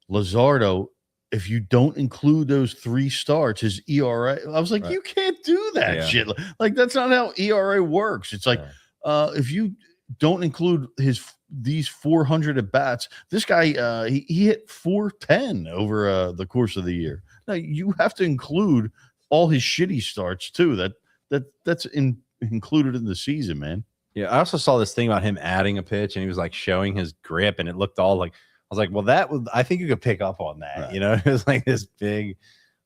S2: Lazardo, if you don't include those 3 starts, his ERA, I was like,
S1: Right.
S2: you can't do that
S1: Yeah.
S2: shit. Like that's not how ERA works. It's like if you don't include these 400 at bats, this guy he hit 410 over the course of the year. Now you have to include all his shitty starts too. That's included in the season, man.
S1: Yeah, I also saw this thing about him adding a pitch, and he was like showing his grip, and it looked all like, I was like, well, I think you could pick up on that.
S2: Right.
S1: It was like this big,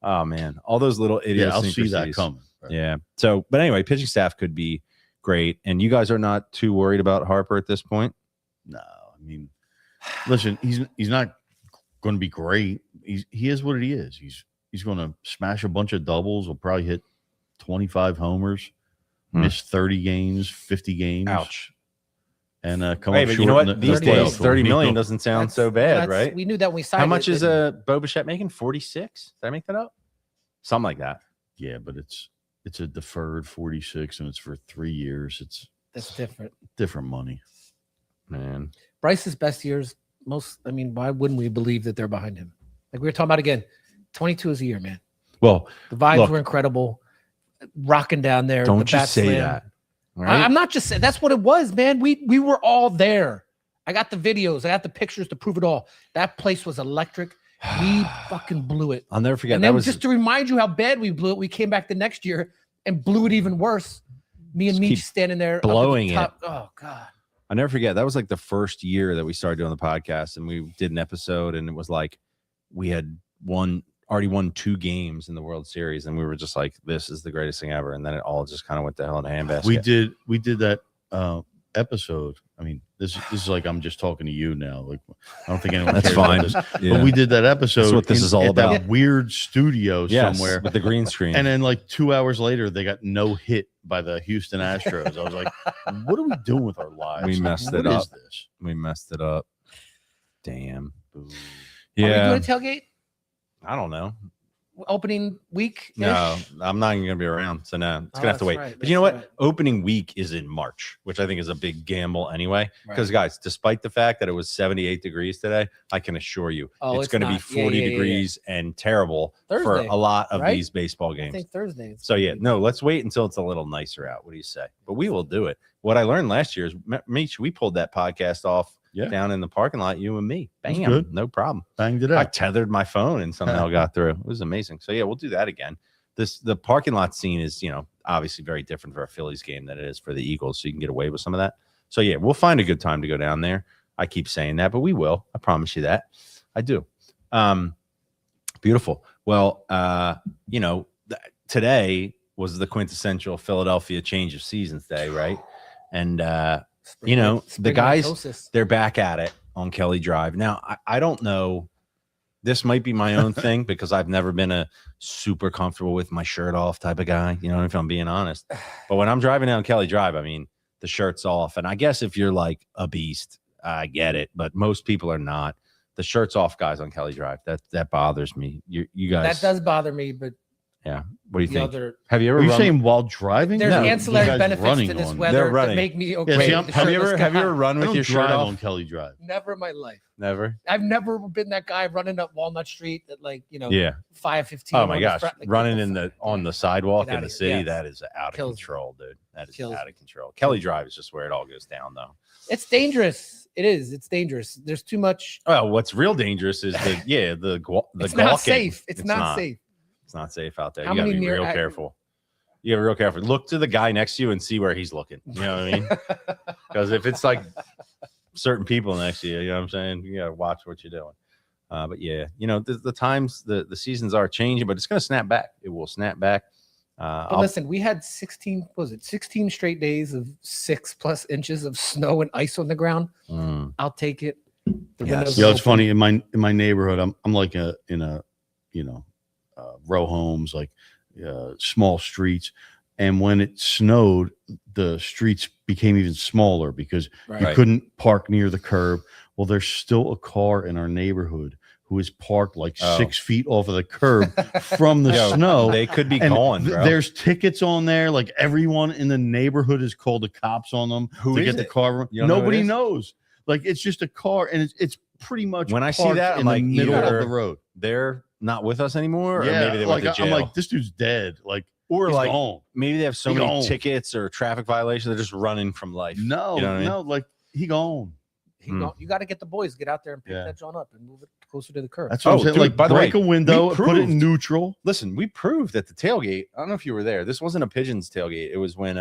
S1: oh man, all those little
S2: Yeah, I'll see that
S1: idiosyncrasies.
S2: coming. Right.
S1: Yeah. So, but anyway, pitching staff could be great, and you guys are not too worried about Harper at this point.
S2: No, I mean, listen, he's not going to be great. He is what he is. He's going to smash a bunch of doubles. He'll probably hit 25 homers, miss 30 games, 50 games.
S1: Ouch.
S2: And come
S1: Hey,
S2: up
S1: but
S2: short
S1: you know
S2: in
S1: what?
S2: the
S1: These
S2: playoffs.
S1: days, 30 million doesn't sound so bad, right?
S3: We knew that when we signed
S1: How much
S3: it,
S1: is Bo Bichette making? 46? Did I make that up? Something like that.
S2: Yeah, but it's a deferred 46, and it's for 3 years. It's
S3: That's different.
S2: different money.
S1: Man.
S3: Bryce's best years, why wouldn't we believe that they're behind him? Like we were talking about again, 22 is a year, man.
S1: Well,
S3: The vibes
S1: Look.
S3: were incredible. Rocking down there.
S1: don't
S3: the
S1: you
S3: bat
S1: say
S3: slam.
S1: that. Right?
S3: I'm not just saying, that's what it was, man. We were all there. I got the videos, I got the pictures to prove it all. That place was electric. We fucking blew it.
S1: I'll never forget.
S3: And
S1: That
S3: then
S1: was
S3: just to remind you how bad we blew it, we came back the next year and blew it even worse. Me and
S1: Just
S3: Meech
S1: keep
S3: standing there up at the
S1: blowing it.
S3: top. Oh God.
S1: I'll never forget. That was like the first year that we started doing the podcast, and we did an episode, and it was like we had already won 2 games in the World Series, and we were just like, this is the greatest thing ever. And then it all just kind of went to hell in a handbasket.
S2: We did that episode. I mean, this is like I'm just talking to you now. Like I don't think anyone
S1: That's
S2: cares about
S1: fine.
S2: this.
S1: Yeah.
S2: But we did that episode.
S1: That's what this is all
S2: at that
S1: about.
S2: weird studio
S1: Yes,
S2: somewhere.
S1: with the green screen.
S2: And then like 2 hours later, they got no hit by the Houston Astros. I was like, what are we doing with our lives?
S1: We
S2: Like,
S1: messed
S2: what
S1: it
S2: is
S1: up.
S2: this?
S1: We messed it up. Damn.
S3: Are we
S1: Yeah.
S3: doing a tailgate
S1: I don't know.
S3: opening week?
S1: No, I'm not even gonna be around. So no, it's
S3: Oh,
S1: gonna have to
S3: that's
S1: wait.
S3: right,
S1: But you know what?
S3: that's right.
S1: Opening week is in March, which I think is a big gamble anyway. Because
S3: Right.
S1: guys, despite the fact that it was 78 degrees today, I can assure you
S3: Oh,
S1: it's going to be
S3: not. Yeah,
S1: 40
S3: yeah, yeah,
S1: degrees and terrible for
S3: Thursday,
S1: a lot of
S3: right?
S1: these baseball
S3: I
S1: games.
S3: think Thursday. It's
S1: So yeah, no, let's wait until it's a little nicer out. What do you say? But we will do it. What I learned last year is, Meech, we pulled that podcast off down in the parking lot, you and me.
S2: That's
S1: Bam,
S2: good.
S1: no problem.
S2: Banged it
S1: I
S2: out.
S1: tethered my phone and somehow got through. It was amazing. So yeah, we'll do that again. The parking lot scene is, obviously very different for a Phillies game than it is for the Eagles. So you can get away with some of that. So yeah, we'll find a good time to go down there. I keep saying that, but we will. I promise you that. I do. Beautiful. Well, today was the quintessential Philadelphia change of seasons day, right? And the guys,
S3: mitosis.
S1: they're back at it on Kelly Drive. Now, I don't know. This might be my own thing because I've never been a super comfortable with my shirt off type of guy, if I'm being honest. But when I'm driving down Kelly Drive, I mean, the shirt's off. And I guess if you're like a beast, I get it. But most people are not. The shirt's off guys on Kelly Drive. That bothers me. You guys.
S3: That does bother me, but
S1: Yeah. What do you
S3: the
S1: think?
S3: other
S1: Have you ever
S2: Are you
S1: run?
S2: saying while driving?
S3: there's
S1: No,
S3: ancillary
S2: You guys
S3: benefits
S2: running
S3: to this
S2: on-
S3: weather
S1: running.
S3: that make me okay.
S2: Yeah, see,
S3: with the
S1: have you
S3: shirtless
S1: ever
S3: guy.
S1: run
S2: I
S1: with
S2: don't
S1: your shirt
S2: drive
S1: off?
S2: on Kelly Drive.
S3: Never in my life.
S1: Never.
S3: I've never been that guy running up Walnut Street at
S1: Yeah.
S3: 5:15.
S1: Oh my
S3: on the
S1: gosh,
S3: front, like,
S1: running
S3: get
S1: in
S3: fuck-
S1: on the sidewalk
S3: Get
S1: in
S3: outta
S1: the
S3: here.
S1: city,
S3: Yes.
S1: that is out of
S3: Kills me.
S1: control, dude. That is
S3: Kills
S1: out
S3: me.
S1: of control. Kelly Drive is just where it all goes down, though.
S3: It's dangerous. It is. It's dangerous. There's too much.
S1: Oh, what's real dangerous is the
S3: It's
S1: gawking.
S3: not safe. It's not safe.
S1: It's not safe out there.
S3: How
S1: You gotta
S3: many
S1: be real
S3: near-
S1: careful. You gotta be real careful. Look to the guy next to you and see where he's looking. You know what I mean? Because if it's like certain people next to you, you know what I'm saying? You gotta watch what you're doing. But yeah, the times, the seasons are changing, but it's going to snap back. It will snap back.
S3: But listen, we had 16 straight days of 6+ inches of snow and ice on the ground. I'll take it.
S1: Yes.
S2: It's funny in my neighborhood. I'm like in a row homes, like small streets, and when it snowed, the streets became even smaller because you couldn't park near the curb. Well, there's still a car in our neighborhood who is parked like 6 feet off of the curb from the snow.
S1: They could be gone, bro.
S2: There's tickets on there. Like everyone in the neighborhood has called the cops on them to get the car. Nobody knows. Like it's just a car, and it's pretty much
S1: when I see that, I'm like,
S2: middle of the road.
S1: They're not with us anymore.
S2: Yeah,
S1: or maybe they went to jail.
S2: I'm like, this dude's dead. Like,
S1: or
S2: he's
S1: like
S2: gone.
S1: Maybe they have so many tickets or traffic violations. They're just running from life.
S2: No,
S1: you know what I mean?
S2: like he gone.
S3: You got to get the boys, get out there and pick that John up and move it closer to the curb.
S2: That's what I'm saying.
S1: Dude,
S2: like,
S1: by the
S2: break
S1: way,
S2: a window, put it in neutral.
S1: Listen, we proved at the tailgate. I don't know if you were there. This wasn't a Pigeons tailgate. It was when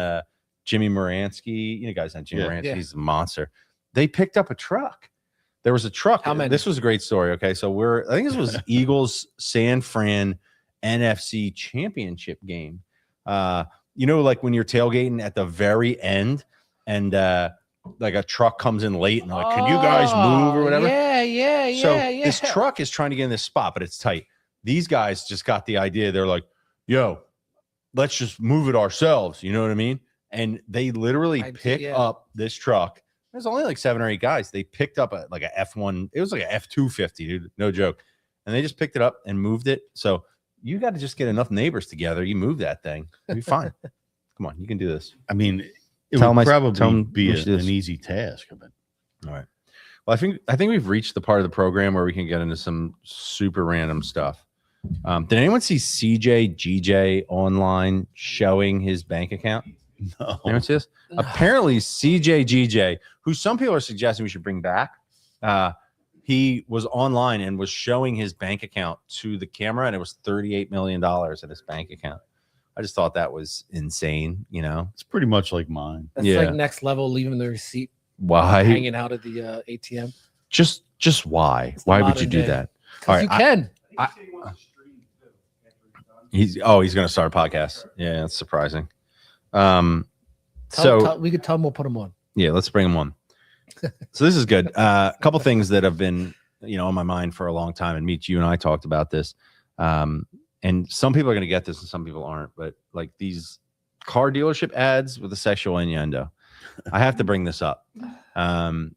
S1: Jimmy Moransky, you guys know Jimmy Moransky, he's a monster. They picked up a truck. There was a truck.
S3: How many?
S1: This was a great story. Okay, so I think this was Eagles San Fran NFC Championship game. Like when you're tailgating at the very end, and like a truck comes in late, and like, can you guys move or whatever?
S3: Yeah.
S1: So this truck is trying to get in this spot, but it's tight. These guys just got the idea. They're like, "Yo, let's just move it ourselves." You know what I mean? And they literally pick up this truck. There's only like 7 or 8 guys. They picked up a F1. It was like a F-250, dude. No joke. And they just picked it up and moved it. So you got to just get enough neighbors together. You move that thing. You'll be fine. Come on, you can do this.
S2: I mean, it would probably be an easy task. All
S1: right. Well, I think we've reached the part of the program where we can get into some super random stuff. Did anyone see CJ GJ online showing his bank account?
S2: No.
S1: Anyone see this? No. Apparently, CJ GJ, who some people are suggesting we should bring back, he was online and was showing his bank account to the camera, and it was $38 million in his bank account. I just thought that was insane.
S2: It's pretty much like mine.
S3: That's like next level, leaving the receipt.
S1: Why?
S3: Hanging out at the ATM.
S1: Just why? Why would you do that?
S3: All right, you can.
S1: He's going to start a podcast. Yeah, that's surprising.
S3: We could tell him we'll put him on.
S1: Yeah, let's bring him on. So this is good. A couple things that have been, on my mind for a long time, and Meech, you and I talked about this. And some people are going to get this and some people aren't, but like these car dealership ads with a sexual innuendo. I have to bring this up.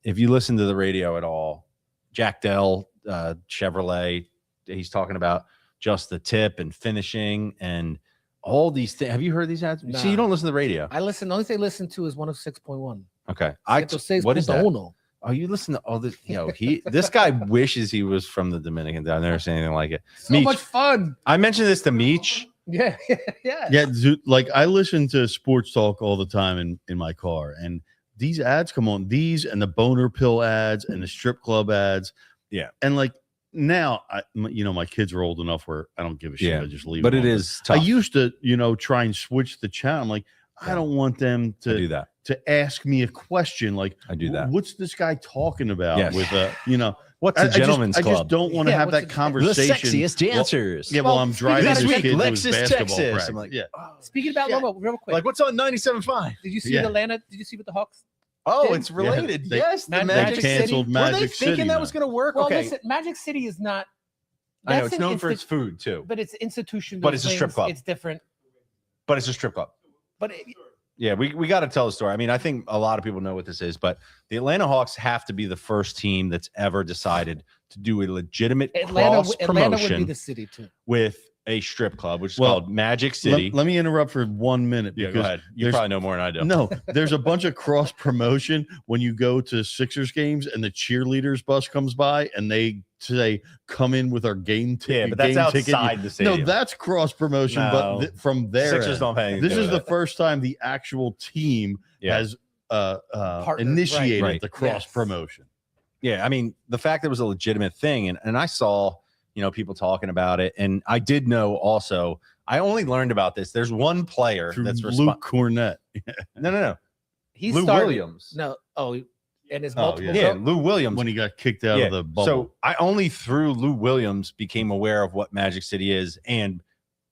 S1: If you listen to the radio at all, Jack Dell, Chevrolet, he's talking about just the tip and finishing and all these things. Have you heard these ads?
S3: Nah.
S1: See, you don't listen to the radio.
S3: I listen. The only thing I listen to is 106.1.
S1: Okay.
S3: What is that?
S1: Oh, you listen to all this? This guy wishes he was from the Dominican. I've never seen anything like it.
S3: So much fun.
S1: I mentioned this to Meech.
S3: Yeah.
S2: Like I listen to sports talk all the time in my car, and these ads come on. These and the boner pill ads and the strip club ads.
S1: Yeah,
S2: and like now, my kids are old enough where I don't give a shit.
S1: Yeah.
S2: I just leave.
S1: But it is tough.
S2: I used to, try and switch the channel. I'm like, I don't want them to
S1: do that.
S2: To ask me a question like,
S1: I do that.
S2: What's this guy talking about?
S1: Yes.
S2: With
S1: what's a gentleman's club?
S2: I just don't want to have that conversation.
S1: The sexiest dancers.
S2: Well, I'm driving this kid to his
S1: Lexus,
S2: basketball
S1: Texas.
S2: practice.
S1: I'm like,
S3: Speaking about Lobo, real quick.
S1: Like, what's on 97.5?
S3: Did you see Atlanta? Did you see what the Hawks?
S1: Oh,
S3: did?
S1: it's related.
S2: They
S3: Magic
S2: canceled
S3: City.
S2: Magic
S1: Were they
S2: City.
S1: thinking that was going to work?
S3: Well,
S1: okay.
S3: listen, Magic City is not.
S1: I know it's known for its food too,
S3: but it's institutional.
S1: But it's a strip club.
S3: It's different.
S1: But it's a strip club.
S3: But
S1: we got to tell the story. I mean, I think a lot of people know what this is, but the Atlanta Hawks have to be the first team that's ever decided to do a legitimate cross promotion.
S3: Atlanta would be the city too.
S1: With a strip club, which is called Magic City.
S2: Let me interrupt for 1 minute.
S1: Yeah, go ahead. You probably know more than I do.
S2: No, there's a bunch of cross promotion when you go to Sixers games and the cheerleaders bus comes by and they say, "Come in with our game ticket."
S1: Yeah, but that's outside the stadium.
S2: No, that's cross promotion.
S1: No.
S2: But from there,
S1: Sixers don't pay.
S2: This is the first time the actual team has initiated the cross promotion.
S1: Yeah, I mean, the fact that it was a legitimate thing, and I saw, people talking about it, and I did know also. I only learned about this. There's one player
S2: Through
S1: that's
S2: Luke Cornett.
S1: No.
S3: He
S1: Lou
S3: started,
S1: Williams.
S3: No, and his
S2: Oh,
S3: multiple.
S1: Yeah, Lou Williams.
S2: when he got kicked out of the bubble.
S1: So I only through Lou Williams became aware of what Magic City is, and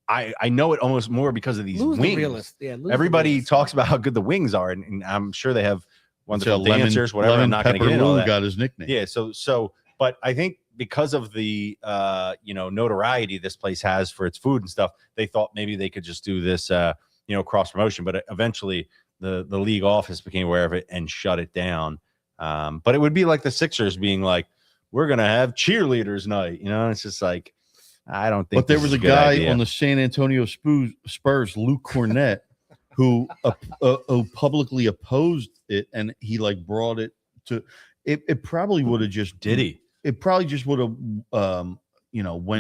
S1: I know it almost more because of these
S3: Lou's
S1: wings.
S3: the realist. Yeah, Lou's the
S1: Everybody
S3: realist.
S1: talks about how good the wings are, and I'm sure they have wonderful
S2: Lemon-
S1: dancers, whatever. I'm
S2: Lemon
S1: not going to
S2: Pepper
S1: get into all
S2: Lou
S1: that.
S2: got his nickname.
S1: Yeah, so but I think because of the notoriety this place has for its food and stuff, they thought maybe they could just do this cross promotion, but eventually the league office became aware of it and shut it down. But it would be like the Sixers being like, we're gonna have cheerleaders night, it's just like, I don't think.
S2: But there
S1: this
S2: was
S1: is
S2: a
S1: good
S2: guy
S1: idea.
S2: on the San Antonio Spurs, Luke Cornett, who publicly opposed it, and he like brought it to. It probably would have just
S1: Did he?
S2: It probably just would have went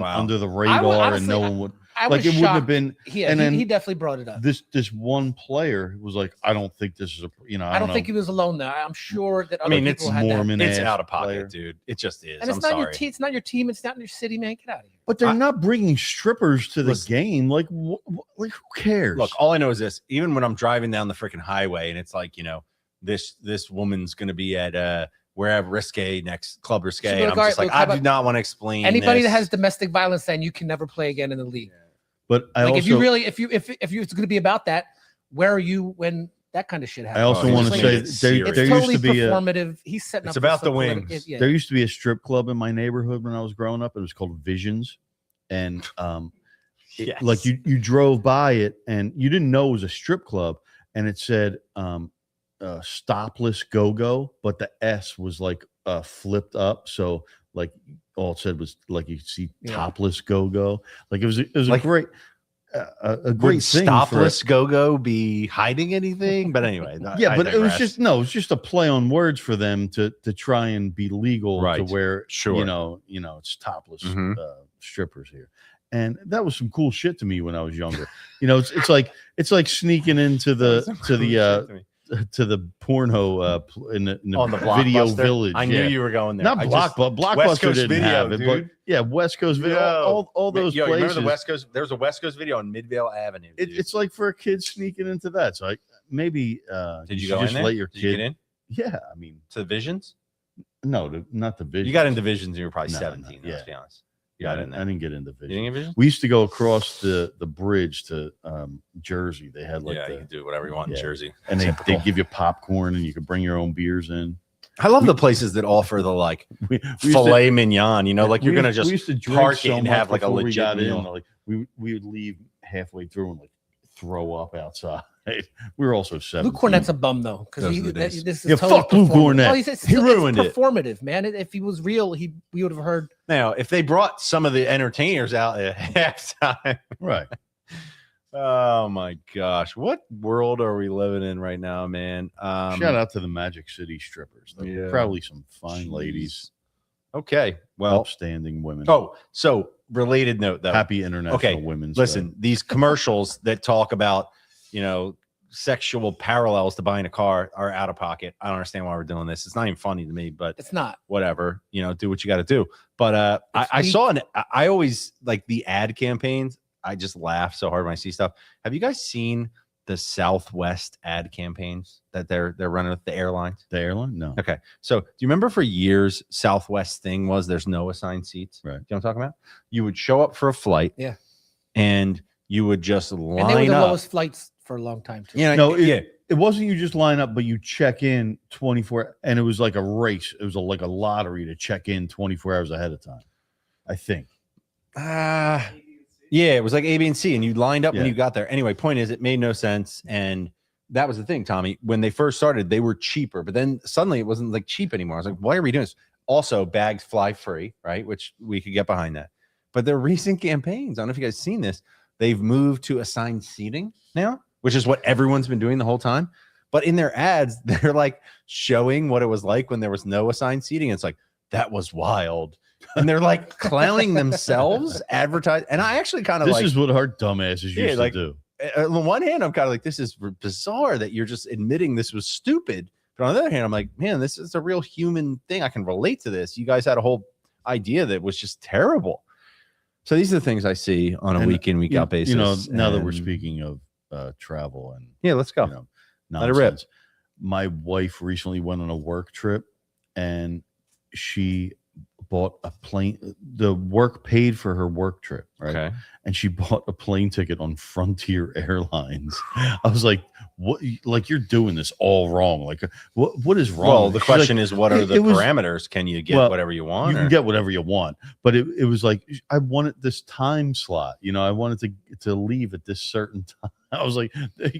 S1: Wow.
S2: under the radar,
S3: honestly,
S2: and no one would.
S3: I
S2: Like
S3: was
S2: it wouldn't have
S3: shocked.
S2: been.
S3: Yeah,
S2: and then
S3: he definitely brought it up.
S2: This one player was like, I don't think this is a.
S3: I don't think he was alone there. I'm sure that other
S1: it's
S3: people had that.
S2: Mormon.
S1: It's
S2: ass
S1: out of pocket,
S2: player.
S1: dude. It just is.
S3: And it's
S1: I'm
S3: not
S1: sorry.
S3: your team. It's not your team. It's not in your city, man. Get out of here.
S2: But they're not bringing strippers to the
S1: Listen.
S2: game. Like, like who cares?
S1: Look, all I know is this: even when I'm driving down the freaking highway, and it's like, this woman's going to be at wherever Risque next Club Risque,
S3: So,
S1: and I'm
S3: look, all
S1: just
S3: right,
S1: like,
S3: look, how
S1: I do
S3: about
S1: not want to explain.
S3: Anybody
S1: this.
S3: that has domestic violence, then you can never play again in the league.
S2: but I
S3: Like
S2: also
S3: if you really, if it's going to be about that, where are you when that kind of shit happens?
S2: I also
S1: Oh,
S2: want to
S1: he's
S2: say
S1: like, it's
S2: there
S1: serious.
S3: it's
S2: used
S3: totally
S2: to be a
S3: performative. He's setting
S1: It's
S3: up.
S1: about
S3: for
S1: the
S3: some
S1: wings.
S3: political- yeah.
S2: there used to be a strip club in my neighborhood when I was growing up. It was called Visions, and
S1: Yes.
S2: like you drove by it and you didn't know it was a strip club, and it said Stopless Go Go, but the S was like flipped up, so like all it said was like you see
S3: Yeah.
S2: Topless Go Go. Like it was
S1: Like,
S2: a great a
S1: Would
S2: great thing
S1: Stopless Go-Go be hiding anything? But anyway,
S2: yeah,
S1: I
S2: but it was
S1: digress.
S2: just it's just a play on words for them to try and be legal to
S1: Right.
S2: where
S1: Sure.
S2: it's topless
S1: Mhm.
S2: strippers here, and that was some cool shit to me when I was younger. It's like sneaking into to the porno in the
S1: on the
S2: video
S1: Blockbuster.
S2: village.
S1: I knew you were going there.
S2: Not
S1: I
S2: Blockbuster.
S1: West
S2: Blockbuster
S1: Coast
S2: didn't
S1: Video,
S2: have it, but
S1: dude.
S2: yeah, West Coast Video,
S1: Yo.
S2: all those
S1: Yo, you
S2: places.
S1: remember the West Coast? There was a West Coast Video on Midvale Avenue. dude.
S2: It's like for a kid sneaking into that. So maybe
S1: Did you
S2: should
S1: go
S2: just
S1: in there?
S2: let your
S1: Did you
S2: kid
S1: get in
S2: Yeah, I mean,
S1: to the Visions?
S2: no, not the Vision.
S1: You got into Visions and you were probably
S2: No,
S1: 17.
S2: no,
S1: Let's
S2: yeah.
S1: be honest.
S2: Yeah,
S1: got
S2: I
S1: in
S2: didn't,
S1: there.
S2: I didn't get into
S1: You
S2: Vision.
S1: didn't get Visions?
S2: We used to go across the bridge to Jersey. They had like
S1: Yeah, you can do whatever you want in
S2: yeah.
S1: Jersey.
S2: and they
S1: Typical.
S2: give you popcorn and you could bring your own beers in.
S1: I love the places that offer the like
S2: We used to-
S1: filet mignon. Like you're
S2: we
S1: gonna
S2: used-
S1: just
S2: we used to drink
S1: park it
S2: so
S1: and
S2: much
S1: have like a
S2: before we
S1: legit
S2: got
S1: meal.
S2: in. Like we would leave halfway through and like throw up outside. We were also 17.
S3: Luke Cornett's a bum though, because
S1: Those are the days.
S3: this is
S2: Yeah,
S3: totally
S2: fuck Luke
S3: performative.
S2: Cornett.
S3: Oh, it's
S1: He ruined it.
S3: performative, man. If he was real, we would have heard.
S1: Now, if they brought some of the entertainers out at halftime,
S2: right.
S1: oh my gosh, what world are we living in right now, man?
S2: Shout out to the Magic City strippers. They're
S1: Yeah.
S2: probably some fine
S1: Jeez.
S2: ladies,
S1: Okay, well,
S2: upstanding women.
S1: oh, so related note though.
S2: Happy International
S1: Okay,
S2: Women's
S1: Listen,
S2: Day.
S1: these commercials that talk about, sexual parallels to buying a car are out of pocket. I don't understand why we're doing this. It's not even funny to me, but
S3: It's not.
S1: whatever, do what you got to do. But I
S3: weak.
S1: saw I always like the ad campaigns. I just laugh so hard when I see stuff. Have you guys seen the Southwest ad campaigns that they're running with the airlines?
S2: The airline? No.
S1: Okay. So do you remember for years, Southwest thing was there's no assigned seats?
S2: Right.
S1: You know what I'm talking about? You would show up for a flight.
S3: Yeah.
S1: And you would just line
S3: And they were the
S1: up.
S3: lowest flights for a long time too.
S2: No,
S1: yeah.
S2: It wasn't you just line up, but you check in 24, and it was like a race. It was like a lottery to check in 24 hours ahead of time, I think.
S1: Yeah, it was like A, B, and C, and you lined up when
S2: Yeah.
S1: you got there. Anyway, point is, it made no sense, and that was the thing, Tommy. When they first started, they were cheaper, but then suddenly it wasn't like cheap anymore. I was like, why are we doing this? Also, bags fly free, right? Which we could get behind that. But their recent campaigns, I don't know if you guys seen this, they've moved to assigned seating now, which is what everyone's been doing the whole time. But in their ads, they're like showing what it was like when there was no assigned seating. It's like, that was wild. And they're like clowning themselves, advertise. And I actually kind of
S2: This
S1: like,
S2: is what our dumbasses used
S1: like,
S2: to do.
S1: on the one hand, I'm kind of like, this is bizarre that you're just admitting this was stupid. But on the other hand, I'm like, man, this is a real human thing. I can relate to this. You guys had a whole idea that was just terrible. So these are the things I see on a
S2: And,
S1: week in, week out basis.
S2: Now that we're
S1: And-
S2: speaking of travel and
S1: yeah, let's go.
S2: nonsense,
S1: Let it rip.
S2: my wife recently went on a work trip, and she bought a plane. The work paid for her work trip, right?
S1: Okay.
S2: And she bought a plane ticket on Frontier Airlines. I was like, "What? Like you're doing this all wrong? Like, what is wrong?"
S1: Well, the
S2: She's
S1: question
S2: like,
S1: is, what are the
S2: it was-
S1: parameters? Can you get
S2: well,
S1: whatever you want?
S2: You can
S1: or-
S2: get whatever you want, but it was like I wanted this time slot. You know, I wanted to leave at this certain time. I was like,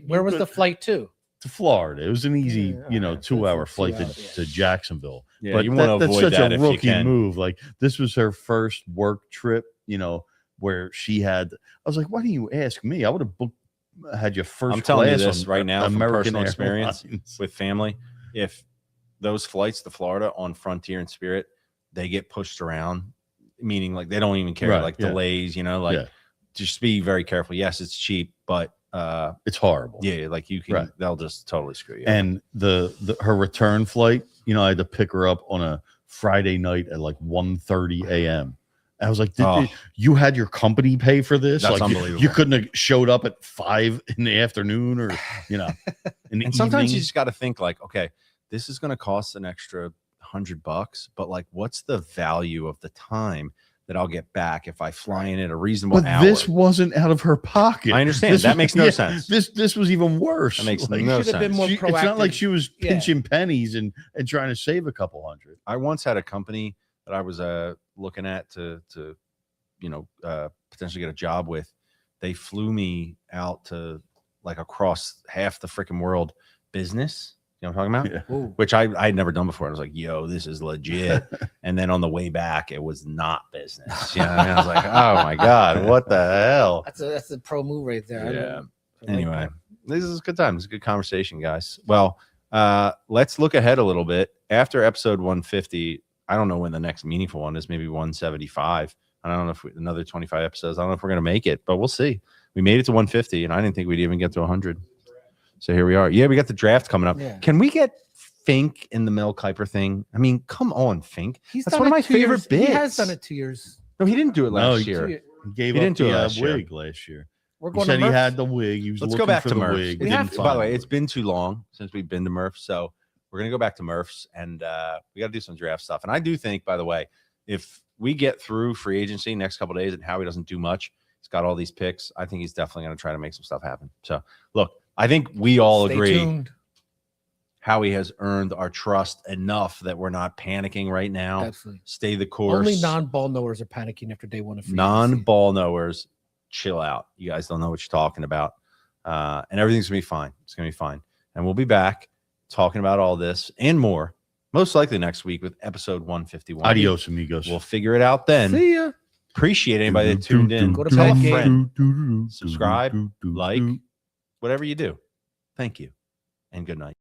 S3: Where was the flight to?
S2: to Florida? It was an easy,
S3: Yeah,
S2: you know,
S3: alright, so
S2: 2-hour
S3: it's a
S2: flight
S3: 2 hour,
S2: to Jacksonville.
S1: Yeah,
S2: But
S1: you want to
S2: that's
S1: avoid
S2: such
S1: that
S2: a
S1: if you
S2: rookie
S1: can.
S2: move. Like this was her first work trip, you know, where she had. I was like, why didn't you ask me? I would have had you first.
S1: I'm telling you
S2: class
S1: this
S2: on
S1: right now from
S2: American
S1: personal experience
S2: Airlines.
S1: with family. If those flights to Florida on Frontier and Spirit, they get pushed around, meaning like they don't even care,
S2: Right,
S1: like
S2: yeah.
S1: delays, you know, like
S2: Yeah.
S1: just be very careful. Yes, it's cheap, but
S2: It's horrible.
S1: yeah, like you can,
S2: Right.
S1: they'll just totally screw you.
S2: And her return flight, you know, I had to pick her up on a Friday night at like 1:30 a.m. I was like,
S1: Oh.
S2: you had your company pay for this?
S1: That's
S2: Like
S1: unbelievable.
S2: you couldn't have showed up at 5 in the afternoon or, you know, in the
S1: And sometimes
S2: evening.
S1: you just got to think like, okay, this is going to cost an extra $100, but like, what's the value of the time that I'll get back if I fly in at a reasonable
S2: But
S1: hour?
S2: this wasn't out of her pocket.
S1: I understand.
S2: This
S1: That
S2: was-
S1: makes no
S2: yeah,
S1: sense.
S2: This was even worse.
S1: That makes
S2: Like,
S1: no
S3: should have been
S1: sense.
S3: more
S2: it's not like
S3: proactive.
S2: she was
S3: Yeah.
S2: pinching pennies and trying to save a couple hundred.
S1: I once had a company that I was looking at to you know potentially get a job with. They flew me out to like across half the freaking world business. You know what I'm talking about?
S2: Yeah.
S3: Ooh.
S1: Which I had never done before. I was like, yo, this is legit. And then on the way back, it was not business. You know what I mean? I was like, oh my God, what the hell?
S3: That's a pro move right there. I
S1: Yeah.
S3: like
S1: Anyway,
S3: that.
S1: this is a good time. It's a good conversation, guys. Well, let's look ahead a little bit. After episode 150, I don't know when the next meaningful one is, maybe 175. I don't know if another 25 episodes. I don't know if we're going to make it, but we'll see. We made it to 150, and I didn't think we'd even get to 100. So here we are. Yeah, we got the draft coming up.
S3: Yeah.
S1: Can we get Fink in the Mel Kiper thing? I mean, come on, Fink.
S3: He's
S1: That's
S3: done
S1: one of
S3: it
S1: my
S3: 2 years.
S1: favorite bits.
S3: He has done it 2 years.
S1: No, he didn't do it
S2: No,
S1: last
S2: he-
S1: year.
S2: He gave
S1: He
S2: up
S1: didn't do
S2: the
S1: it last year.
S2: wig last year.
S3: We're
S2: He
S3: going
S2: said
S3: to
S2: he
S3: Murph's.
S2: had the wig. He was
S1: Let's
S2: looking
S1: go back
S2: for
S1: to
S2: the
S1: Murph's.
S2: wig.
S3: We
S2: Didn't
S3: have to.
S1: By the
S2: find
S1: way,
S2: it.
S1: it's been too long since we've been to Murph's, so we're gonna go back to Murph's, and we got to do some draft stuff. And I do think, by the way, if we get through free agency next couple of days and Howie doesn't do much, he's got all these picks. I think he's definitely going to try to make some stuff happen. So, look, I think we all
S3: Stay
S1: agree
S3: tuned.
S1: Howie has earned our trust enough that we're not panicking right now.
S3: Absolutely.
S1: Stay the course.
S3: Only non-ball knowers are panicking after day one of free agency.
S1: Non-ball knowers, chill out. You guys don't know what you're talking about. And everything's going to be fine. It's going to be fine. And we'll be back talking about all this and more, most likely next week with episode 151.
S2: Adios, amigos.
S1: We'll figure it out then.
S3: See ya.
S1: Appreciate anybody that tuned in.
S3: Go to
S1: Tell a
S3: bed,
S1: friend. Subscribe, like, whatever you do. Thank you. And good night.